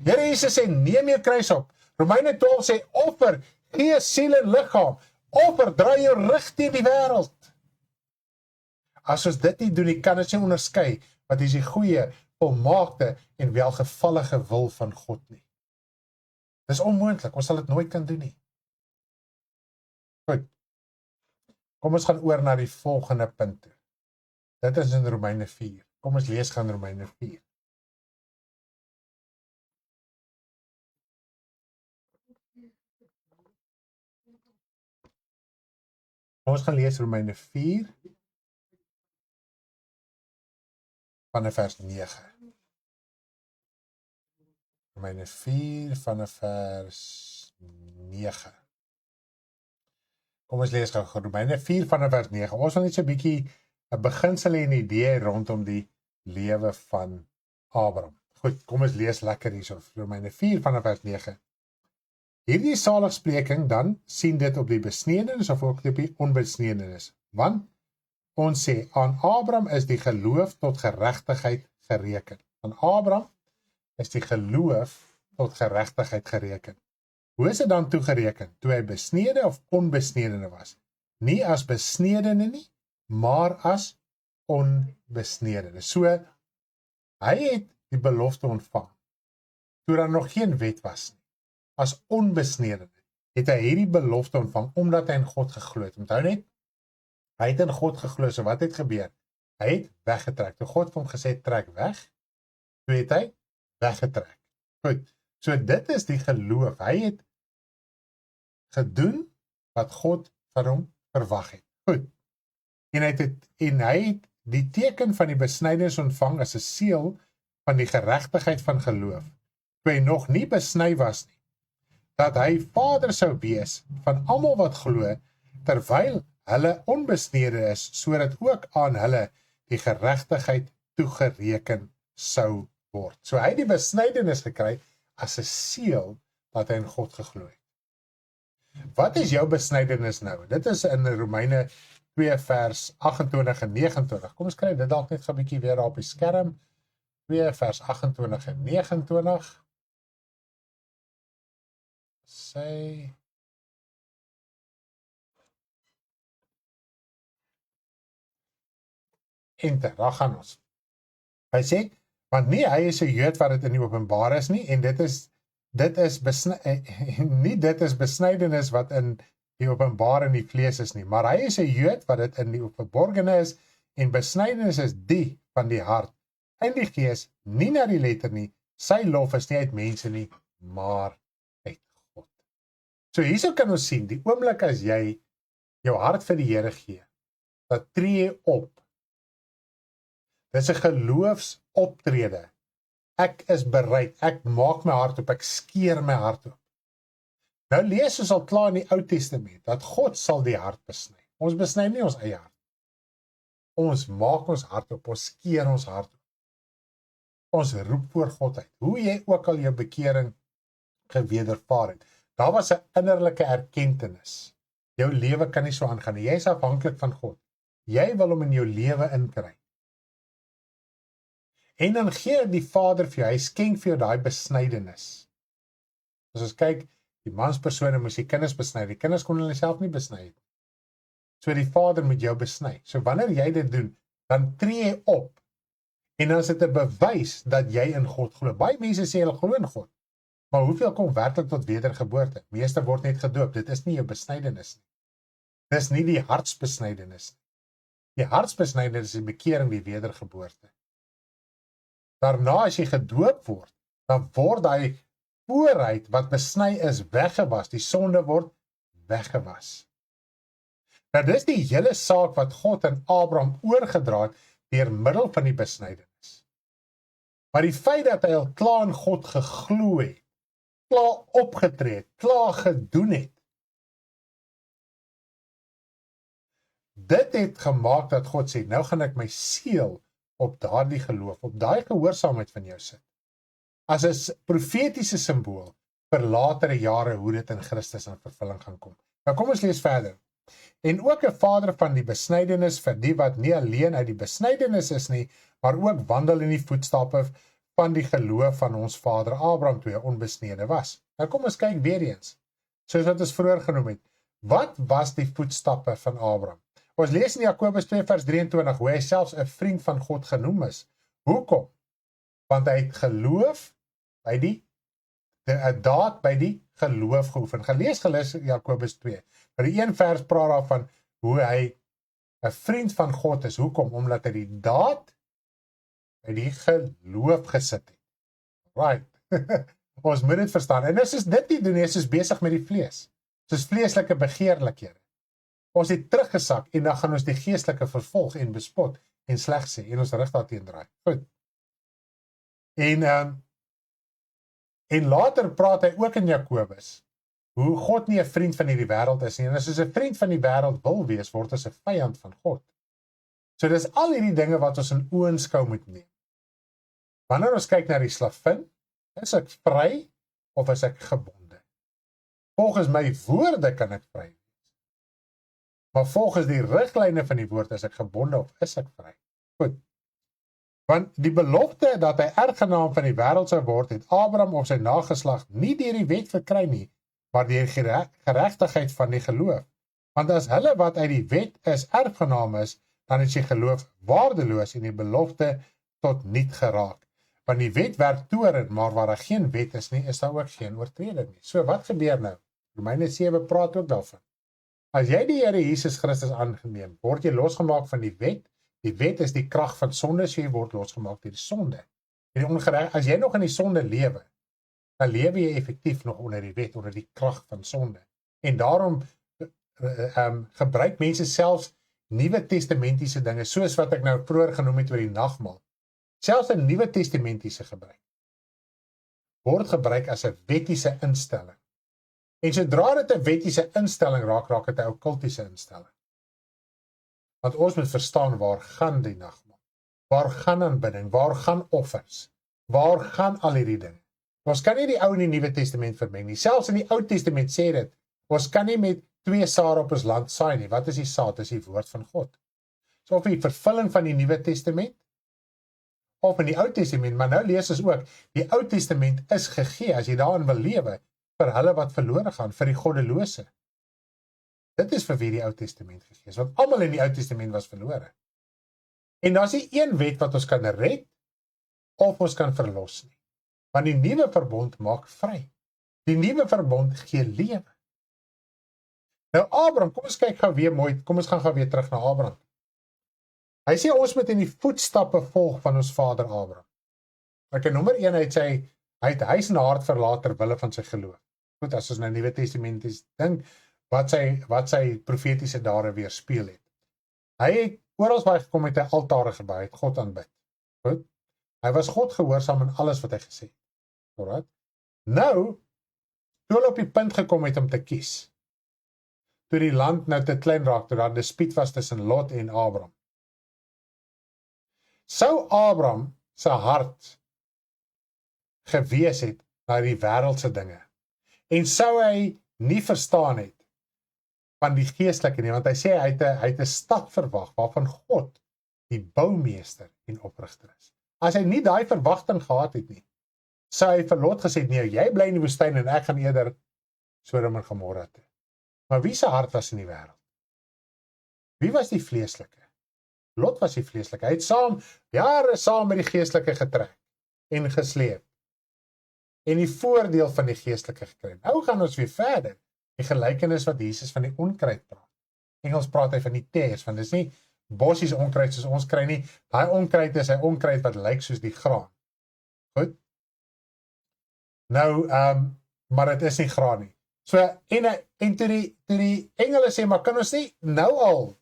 Here Jesus sê, neem jou kruis op. Romeine 12 sê, offer, gees, siel en liggaam. Offer, draai jou rug teen die wêreld. As ons dit nie doen, nie kan ons nie onderskei wat is die goeie, volmaakte en welgevallige wil van God nie. Dis onmoontlik, ons sal dit nooit kan doen nie. Goed, kom ons gaan oor na die volgende punt toe. Dit is in Romeine 4. Kom ons lees gaan Romeine 4. Ons gaan lees Romeine 4 vanaf vers 9. Romeine 4 vanaf vers 9. Kom ons lees gou Romeine 4 vanaf vers 9. Ons wil net so 'n bietjie 'n beginsel en idee rondom die lewe van Abraham. Goed, kom ons lees lekker hierso. Romeine 4 vanaf vers 9. Hierdie saligspreking dan sien dit op die besnedenis of ook op die onbesnedenis. Want ons sê aan Abraham is die geloof tot geregtigheid gereken. Aan Abraham is die geloof tot geregtigheid gereken. Hoe is dit dan toegereken? Toe hy besnede of onbesnedene was? Nie as besnedene nie, maar as onbesnedene. So, hy het die belofte ontvang, toe daar nog geen wet was nie. As onbesnedene het hy hierdie belofte ontvang, omdat hy in God geglo het. Onthou net, hy het in God geglo, so wat het gebeur? Hy het weggetrek. Toe God vir hom gesê, trek weg, toe het hy weggetrek. Goed, so dit is die geloof. Hy het gedoen wat God van hom verwag het. Goed, en hy het die teken van die besnydenis ontvang as 'n seël van die geregtigheid van geloof, toe hy nog nie besny was nie, dat hy vader sou wees van almal wat glo, terwyl hulle onbesnede is, sodat ook aan hulle die geregtigheid toegereken sou word. So hy het die besnydenis gekry as 'n seël dat hy in God geglo het. Wat is jou besnydenis nou? Dit is in Romeine 2 vers 28 en 29. Kom ons kry dit dalk net so 'n bietjie weer daar op die skerm. 2 vers 28 en 29. Sê enter, daar gaan ons. Hy sê, want nie hy is 'n Jood wat dit in die openbaar is nie, en dit is besnydenis wat in die openbaar in die vlees is nie, maar hy is 'n Jood wat dit in die verborgene is, en besnydenis is die van die hart, en die gees, nie na die letter nie, sy lof is nie uit mense nie, maar uit God. So hierso kan ons sien, die oomblik as jy jou hart vir die Here gee, dat tree op. Dis 'n geloofsoptrede. Ek is bereid, ek maak my hart op, ek skeer my hart op. Nou lees ons al klaar in die Ou Testament, dat God sal die hart besny. Ons besny nie ons eie hart. Ons maak ons hart op, ons skeer ons hart op. Ons roep voor God uit, hoe jy ook al jou bekering gewedervaar het. Daar was 'n innerlike erkentenis. Jou lewe kan nie so aangaan nie, jy is afhanklik van God. Jy wil hom in jou lewe inkry. En dan gee die Vader vir jou, hy skenk vir jou daai besnydenis. As ons kyk, die manspersone moes die kinders besny, die kinders kon hulle self nie besny het. So die Vader moet jou besny. So wanneer jy dit doen, dan tree jy op, en dan is dit 'n bewys dat jy in God glo. Baie mense sê hulle glo in God, Maar hoeveel kom werklik tot wedergeboorte? Meeste word net gedoop, dit is nie jou besnydenis nie. Dis nie die hartsbesnydenis nie. Die hartsbesnydenis is die bekering, die wedergeboorte. Daarna as jy gedoop word, dan word daai vooruit wat besny is weggewas, die sonde word weggewas. Nou dis die hele saak wat God aan Abraham oorgedra het deur middel van die besnydenis. Maar die feit dat hy al klaar in God geglo het, klaar opgetree het, klaar gedoen het, dit het gemaak dat God sê, nou gaan ek my seël op daardie geloof, op daai gehoorsaamheid van jou sit. As 'n profetiese simbool vir latere jare hoe dit in Christus in vervulling gaan kom. Nou kom ons lees verder. En ook 'n vader van die besnydenis vir die wat nie alleen uit die besnydenis is nie, maar ook wandel in die voetstappe van die geloof van ons vader Abraham toe hy onbesnede was. Nou kom ons kyk weer eens, soos wat ons vroeër genoem het. Wat was die voetstappe van Abraham? Ons lees in Jakobus 2 vers 23 hoe hy selfs 'n vriend van God genoem is. Hoekom? Want hy het geloof by die 'n daad by die geloof geoefen. Gelees Jakobus 2. Maar die een vers praat daarvan hoe hy 'n vriend van God is. Hoekom? Omdat hy die daad by die geloof gesit het. Right. Ons moet dit verstaan. En as ons dit nie doen, is ons besig met die vlees. Soos vleeslike begeerlikhede. Ons het teruggesak en dan gaan ons die geestelike vervolg en bespot en sleg sê en ons rig daarteen draai. Goed. En later praat hy ook in Jakobus hoe God nie 'n vriend van hierdie wêreld is nie. En as ons 'n vriend van die wêreld wil wees, word ons 'n vyand van God. So dis al hierdie dinge wat ons in oënskou moet neem. Wanneer ons kyk na die slavin, is ek vry of is ek gebonde? Volgens my woorde kan ek vry wees. Maar volgens die riglyne van die woord is ek gebonde of is ek vry? Goed. Want die belofte dat hy erfgenaam van die wêreld sou word, het Abraham of sy nageslag nie deur die wet verkry nie, maar deur geregtigheid van die geloof. Want as hulle wat uit die wet is erfgenaam is, dan is die geloof waardeloos en die belofte tot niet geraak. Want die wet werk toorn, maar waar daar geen wet is nie, is daar ook geen oortreding nie. So wat gebeur nou? Romeine 7 praat ook daarvan. As jy die Here Jesus Christus aangeneem, word jy losgemaak van die wet. Die wet is die krag van sonde, so jy word losgemaak deur die sonde. En as jy nog in die sonde lewe, dan lewe jy effektief nog onder die wet, onder die krag van sonde. En daarom gebruik mense selfs Nuwe Testamentiese dinge, soos wat ek nou vroeër genoem het oor die nagmaal. Selfs 'n Nuwe Testamentiese gebruik word gebruik as 'n wettiese instelling. En sodra dit 'n wettiese instelling raak, raak dit 'n okkultiese instelling. Want ons moet verstaan, waar gaan die nagmaal? Waar gaan aanbidding? Waar gaan offers? Waar gaan al hierdie dinge? Ons kan nie die Ou en die Nuwe Testament vermeng nie. Selfs in die Ou Testament sê dit, ons kan nie met 2 sade op ons land saai nie. Wat is die saad? Dis die woord van God. So of die vervulling van die Nuwe Testament, of in die Ou Testament, maar nou lees ons ook, die Ou Testament is gegee, as jy daarin wil lewe, vir hulle wat verlore gaan, vir die goddelose. Dit is vir wie die Ou Testament gegee is, want almal in die Ou Testament was verlore. En daar is nie een wet wat ons kan red, of ons kan verlos nie. Want die nuwe verbond maak vry. Die nuwe verbond gee lewe. Nou Abraham, kom ons kyk gou weer mooi, kom ons gaan gou weer terug na Abraham. Hy sê ons moet in die voetstappe volg van ons vader Abraham. Ek nommer 1, hy het huis en hart verlaat ter wille van sy geloof. Goed, as ons nou Nuwe Testament dink, wat sy profetiese dade weerspieël het. Hy het oral waar hy gekom het, hy altare gebou, het God aanbid. Goed? Hy was God gehoorsaam in alles wat hy gesê het. Alright? Nou, toe hulle op die punt gekom het om te kies, toe die land nou te klein raak, toe daar 'n dispuut was tussen Lot en Abraham. Sou Abraham sy hart gewees het na die wêreldse dinge, en sou hy nie verstaan het van die geestelike nie, want hy sê hy het 'n stad verwag, waarvan God die boumeester en oprigter is. As hy nie daai verwagting gehad het nie, sou hy vir Lot gesê, nee, jy bly in die woestyn en ek gaan eerder Sodom en Gomorra toe. Maar wie se hart was in die wêreld? Wie was die vleeslike? Lot was die vleeslike. Hy het jare saam met die geestelike getrek en gesleep. en die voordeel van die geestelike gekry. Nou gaan ons weer verder. Die gelykenis wat Jesus van die onkruid praat. Engels praat hy van die tares, want dis nie bossies onkruid soos ons kry nie. Daai onkruid is 'n onkruid wat lyk soos die graan. Goed? Nou, maar dit is nie graan nie. So, en toe die engele sê, maar kan ons nie nou al,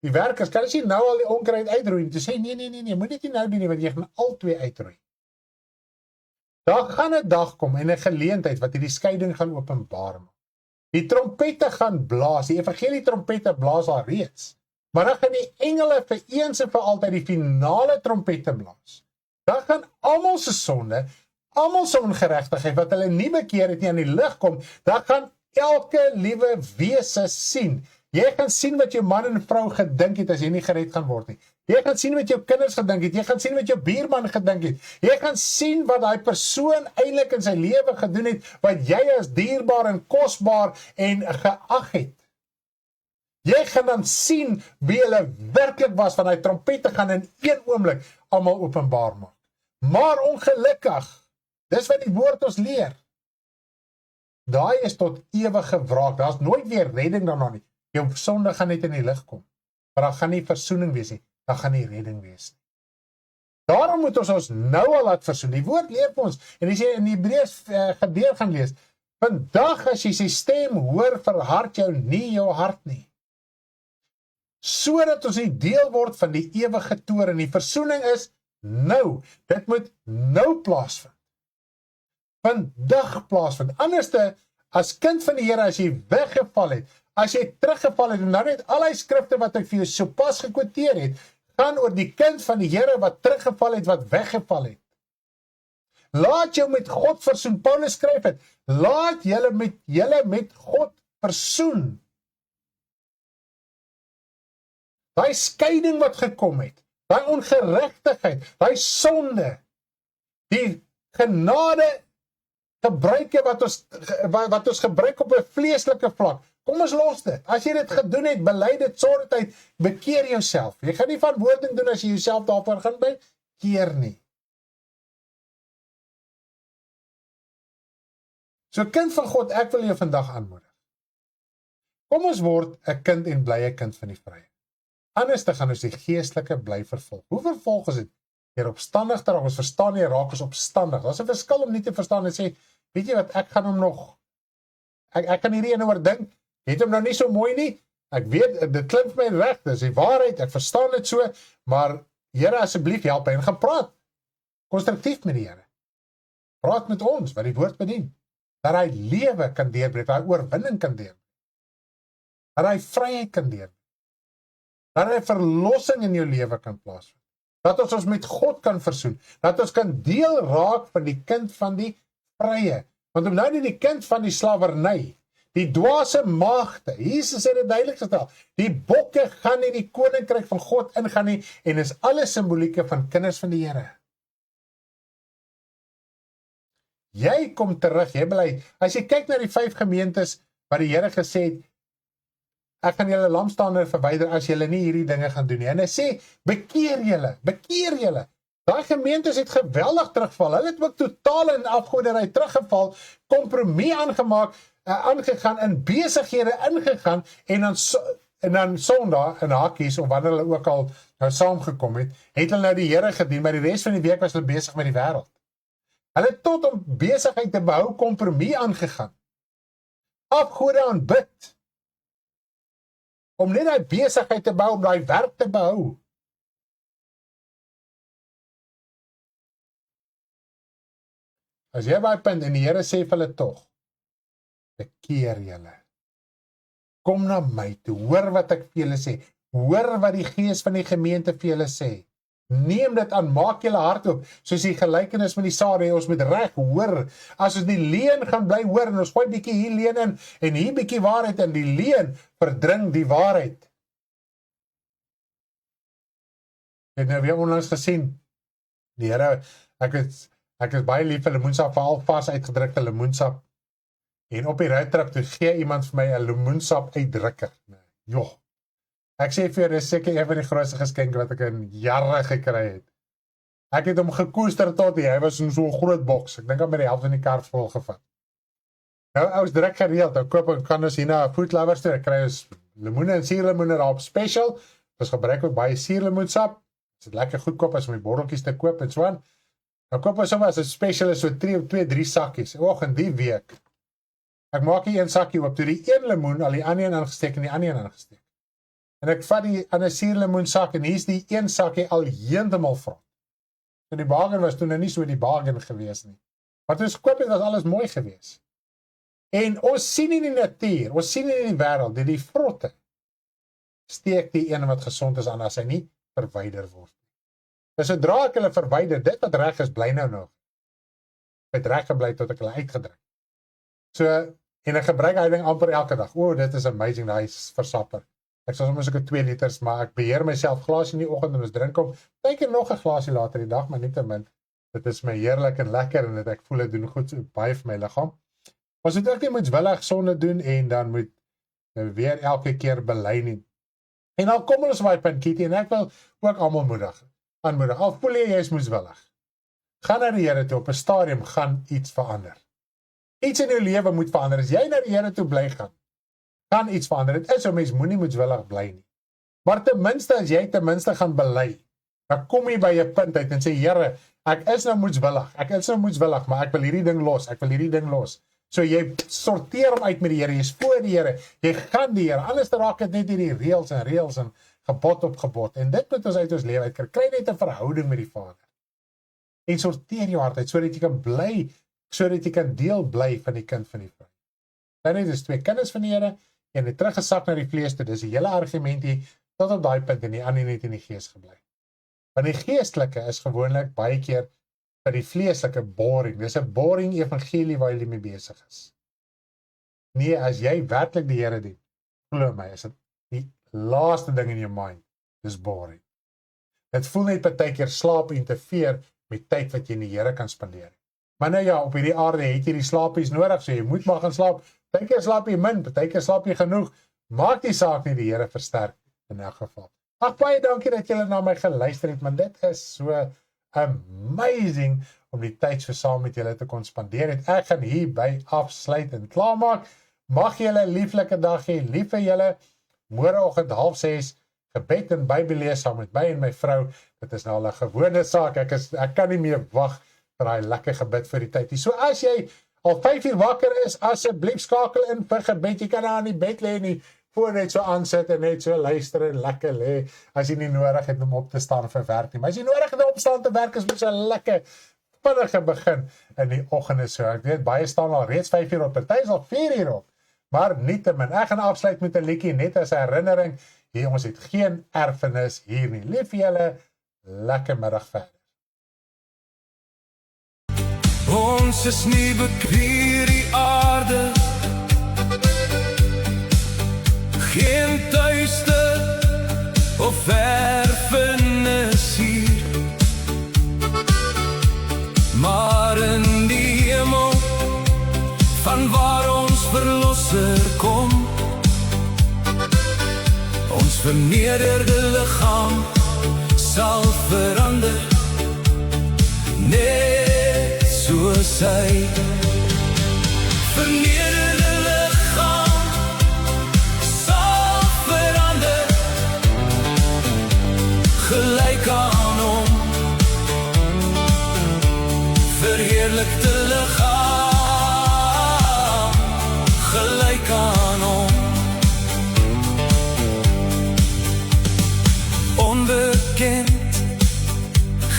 die werkers, kan ons nie nou al die onkruid uitroei? Toe sê, nee, moet dit nie nou doen nie, want jy gaan al twee uitroei. Daar gaan 'n dag kom en 'n geleentheid wat hierdie skeiding gaan openbaar maak. Die trompette gaan blaas, die evangelie trompette blaas al reeds. Maar dan gaan die engele vir eens en vir altyd die finale trompette blaas. Dan gaan almal se sonde, almal se ongeregtigheid wat hulle nie bekeer het nie aan die lig kom, dan gaan elke liewe wese sien. Jy gaan sien wat jou man en vrou gedink het as jy nie gered gaan word nie. Jy gaan sien wat jou kinders gedink het, jy gaan sien wat jou buurman gedink het. Jy gaan sien wat daai persoon eintlik in sy lewe gedoen het, wat jy as dierbaar en kosbaar en geag het. Jy gaan dan sien wie hulle werklik was, van die trompette gaan in een oomblik almal openbaar maak. Maar ongelukkig, dis wat die woord ons leer. Daai is tot ewige wraak, daar's nooit weer redding daarna nie. Jou sonde gaan net in die lig kom, maar daar gaan nie versoening wees nie, daar gaan nie redding wees nie. Daarom moet ons nou al laat versoen. Die woord leer vir ons, en as jy in Hebreërs gedeelte gaan lees, vandag as jy sy stem hoor, verhard jou nie jou hart nie. Sodat ons nie deel word van die ewige toorn. Die versoening is nou. Dit moet nou plaasvind. Vandag plaasvind. Anderste, as kind van die Here, as jy weggeval het, as jy teruggeval het, en dan het al die skrifte wat ek vir jou sopas gekwoteer het, gaan oor die kind van die Here wat teruggeval het, wat weggeval het. Laat jou met God versoen. Paulus skryf het, laat julle met God versoen. Daai skeiding wat gekom het, daai ongeregtigheid, daai sonde, die genade gebruike wat ons gebruik op 'n vleeslike vlak. Kom ons los dit. As jy dit gedoen het, bely dit, sorg dit uit, bekeer jouself. Jy gaan nie verantwoording doen as jy jouself daarvoor gaan bekeer nie. So kind van God, ek wil jou vandag aanmoedig. Kom ons word 'n kind en bly 'n kind van die vrye. Anders te gaan ons die geestelike bly vervolg. Hoe vervolg ons dit? Deur opstandig te raak, ons verstaan nie, raak ons opstandig. Daar's 'n verskil om nie te verstaan en sê, weet jy wat, ek gaan hom nog, ek kan hierdie ene oordink, het hom nou nie so mooi nie, ek weet, dit klink my reg, dis die waarheid, ek verstaan dit so, maar Here, asseblief help my, en gaan praat, konstruktief met die Here. Praat met ons, wat die woord bedien, dat hy lewe kan deurbreek, dat hy oorwinning kan deurbreek, dat hy vryheid kan deurbreek, dat hy verlossing in jou lewe kan plaasvind, dat ons met God kan versoen, dat ons kan deel raak van die kind van die vrye, want om nou nie die kind van die slawerny, die dwaase maagde, Jesus het dit duidelik gestel, die bokke gaan nie die koninkryk van God ingaan nie, en is alle simbolieke van kinders van die Here. Jy kom terug, jy bly, as jy kyk na die 5 gemeentes, wat die Here gesê het, ek gaan julle lampstander verwyder as julle nie hierdie dinge gaan doen nie. En hy sê, bekeer julle. Daai gemeentes het geweldig teruggeval. Hulle het ook totaal in afgoderry teruggeval, kompromie aangegaan, in besighede ingegaan, en dan Sondag in hakies, of wanneer hulle ook al nou saamgekom het hulle nou die Here gedien, maar die res van die week was hulle besig met die wêreld. Hulle het tot om besigheid te behou, kompromie aangegaan. Afgode aanbid. Om net die besigheid te bou, om die werk te behou. As jy by punt, en die Here sê vir hulle tog, bekeer julle. Kom na my toe, hoor wat ek vir julle sê, hoor wat die gees van die gemeente vir julle sê. Neem dit aan, maak julle hart oop, soos die gelykenis met die saad, ons moet reg hoor. As ons die leuen gaan bly hoor, en ons gooi bietjie hier leuen in, en hier bietjie waarheid, en die leuen verdring die waarheid. Ek het nou weer onlangs gesien, die Here, ek is baie lief vir lemoensap, veral vars uitgedrukte lemoensap, en op die ruittrap toe gee iemand vir my 'n lemoensap uitdrukker. Joh, ek sê vir jou, dis seker een van die grootste geskenke wat ek in jare gekry het. Ek het hom gekoester tot hy was in so'n groot boks. Ek dink hy met die helft in die kar vol gevat. Nou, ons direk gereeld, nou koop en kan ons hier na Food Lovers toe, ek kry ons lemoene en suurlemoene daar op special, ons gebruik ook baie suurlemoensap, is het lekker goedkoop as om die borreltjies te koop en so aan, nou koop ons sommer as het special is so 2-3 sakkies, in die week, ek maak hier een sakkie op, toe die een lemoen al die ander een aangesteek en die ander een aangesteek, en ek vat die ander suurlemoensak en hier is die een sakkie al heeltemal vrot, so die bargain was toen nie so die bargain gewees nie, maar toe ons koop het was alles mooi gewees. En ons sien in die natuur, ons sien in die wêreld, die vrotte steek die een wat gesond is aan as hy nie verwyder word. Dus sodra ek hulle verwyder, dit wat reg is, bly nou nog. Het reg gebly tot ek hulle uitgedruk. So, en ek gebruik hy ding amper elke dag. Dit is amazing, hy is versapper. Ek sal soms ook 2 liters, maar ek beheer myself glaas in die oggend en ons drink om, teken nog 'n glaasie later die dag, maar nietemin, dit is my heerlik en lekker en ek voel dit doen goed, baie vir my liggaam. Ons moet ook nie moetswillig sonde doen en dan moet weer elke keer bely nie. En dan kom ons by punt, Kitty, en ek wil ook almal aanmoedig. Al voel jy is moetswillig. Gaan na die Here toe, op 'n stadium gaan iets verander. Iets in jou lewe moet verander. As jy na die Here toe bly gaan iets verander. Dit is so, mens moenie moetswillig bly nie. Maar ten minste as jy ten minste gaan bely, dan kom jy by 'n punt uit en sê, Here, ek is nou moetswillig, maar ek wil hierdie ding los. So jy sorteer hom uit met die Here, jy is voor die Here, jy gaan die Here, anders raak het net hierdie reëls en gebod op gebod, en dit moet ons uit ons lewe uitkry, kry net 'n verhouding met die Vader, en sorteer jou hart uit, sodat jy kan bly, sodat jy kan deel bly van die kind van die vrou. Dan het ons 2 kinders van die Here, en het teruggesak na die vlees toe, dis die hele argument hier, tot op daai punt, en die ander net in die gees gebly. Want die geestelike is gewoonlik baie keer vir die vleeslike boring. Dis 'n boring evangelie waar jy mee besig is. Nee, as jy werklik die Here dien, glo my, is dit die laaste ding in jou mind, dis boring. Dit voel net partykeer slaap interfereer met tyd wat jy in die Here kan spandeer. Maar nou ja, op hierdie aarde het jy die slaapies nodig, so jy moet maar gaan slaap. Partykeer slaap jy min, partykeer slaap jy genoeg. Maak die saak nie, die Here versterk in elk geval. Ag, baie dankie dat julle na my geluister het, man, dit is so amazing om die tyd so saam met julle te kon spandeer het. Ek gaan hierby afsluit en klaarmaak. Mag julle 'n lieflike dag hê, lief vir julle. Môreoggend 5:30 gebed en Bybel lees saam met my en my vrou. Dit is nou al 'n gewone saak. Ek kan nie meer wag vir daai lekker gebed vir die tyd. So as jy al 5 uur wakker is, asseblief skakel in vir gebed. Jy kan daar in die bed lê en voor net so aansit en net so luister en lekker lê, as jy nie nodig het om op te staan vir werk nie. Maar as jy nodig het om opstaan te werk, is moet so lekker vinnige begin in die oggende so. Ek weet, baie staan al reeds 5 uur op, party is al 4 uur op. Maar nietemin, ek gaan afsluit met 'n liedjie, net as 'n herinnering, hier, ons het geen erfenis hier nie. Lief vir julle, lekker middag verder. Ons is nie bekleer die aarde, geen tuiste of erfenis hier, maar in die hemel, van waar ons verlosser kom. Ons vernederde liggaam sal verander, net soos hy. Vernederde liggaam sal verander, gelyk aan hom. Verheerlikte liggaam, gelyk aan hom. Onbekend,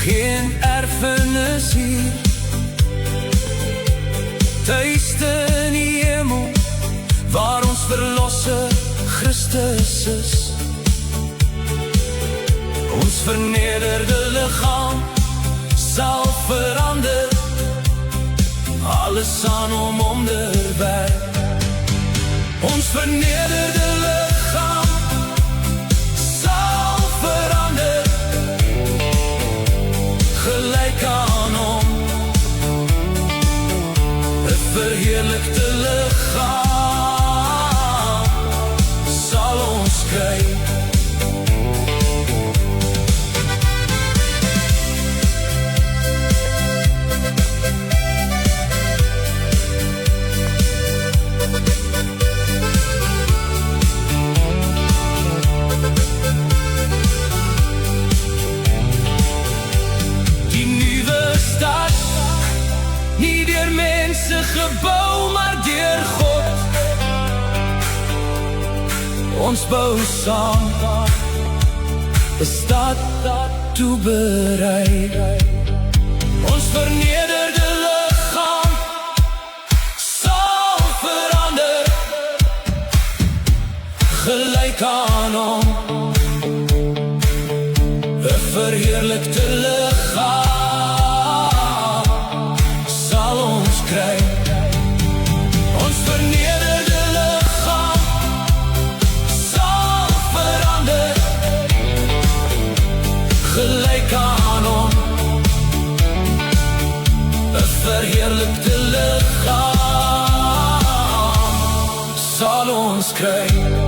geen erfenis hier, tuiste in die hemel, waar ons verlosser Christus is. Ons vernederde liggaam sal verander, alles aan hom onderwerp. Ons vernederde liggaam sal verander, gelyk aan hom. 'n verheerlikte liggaam sal ons kry. gebou, maar deur God. Ons bou saam, 'n stad toe berei. Ons vernederde liggaam sal verander, gelyk aan hom. 'n verheerlikte liggaam sal ons kry. Ons vernederde liggaam sal verander, gelyk aan hom. 'n verheerlikte liggaam sal ons kry.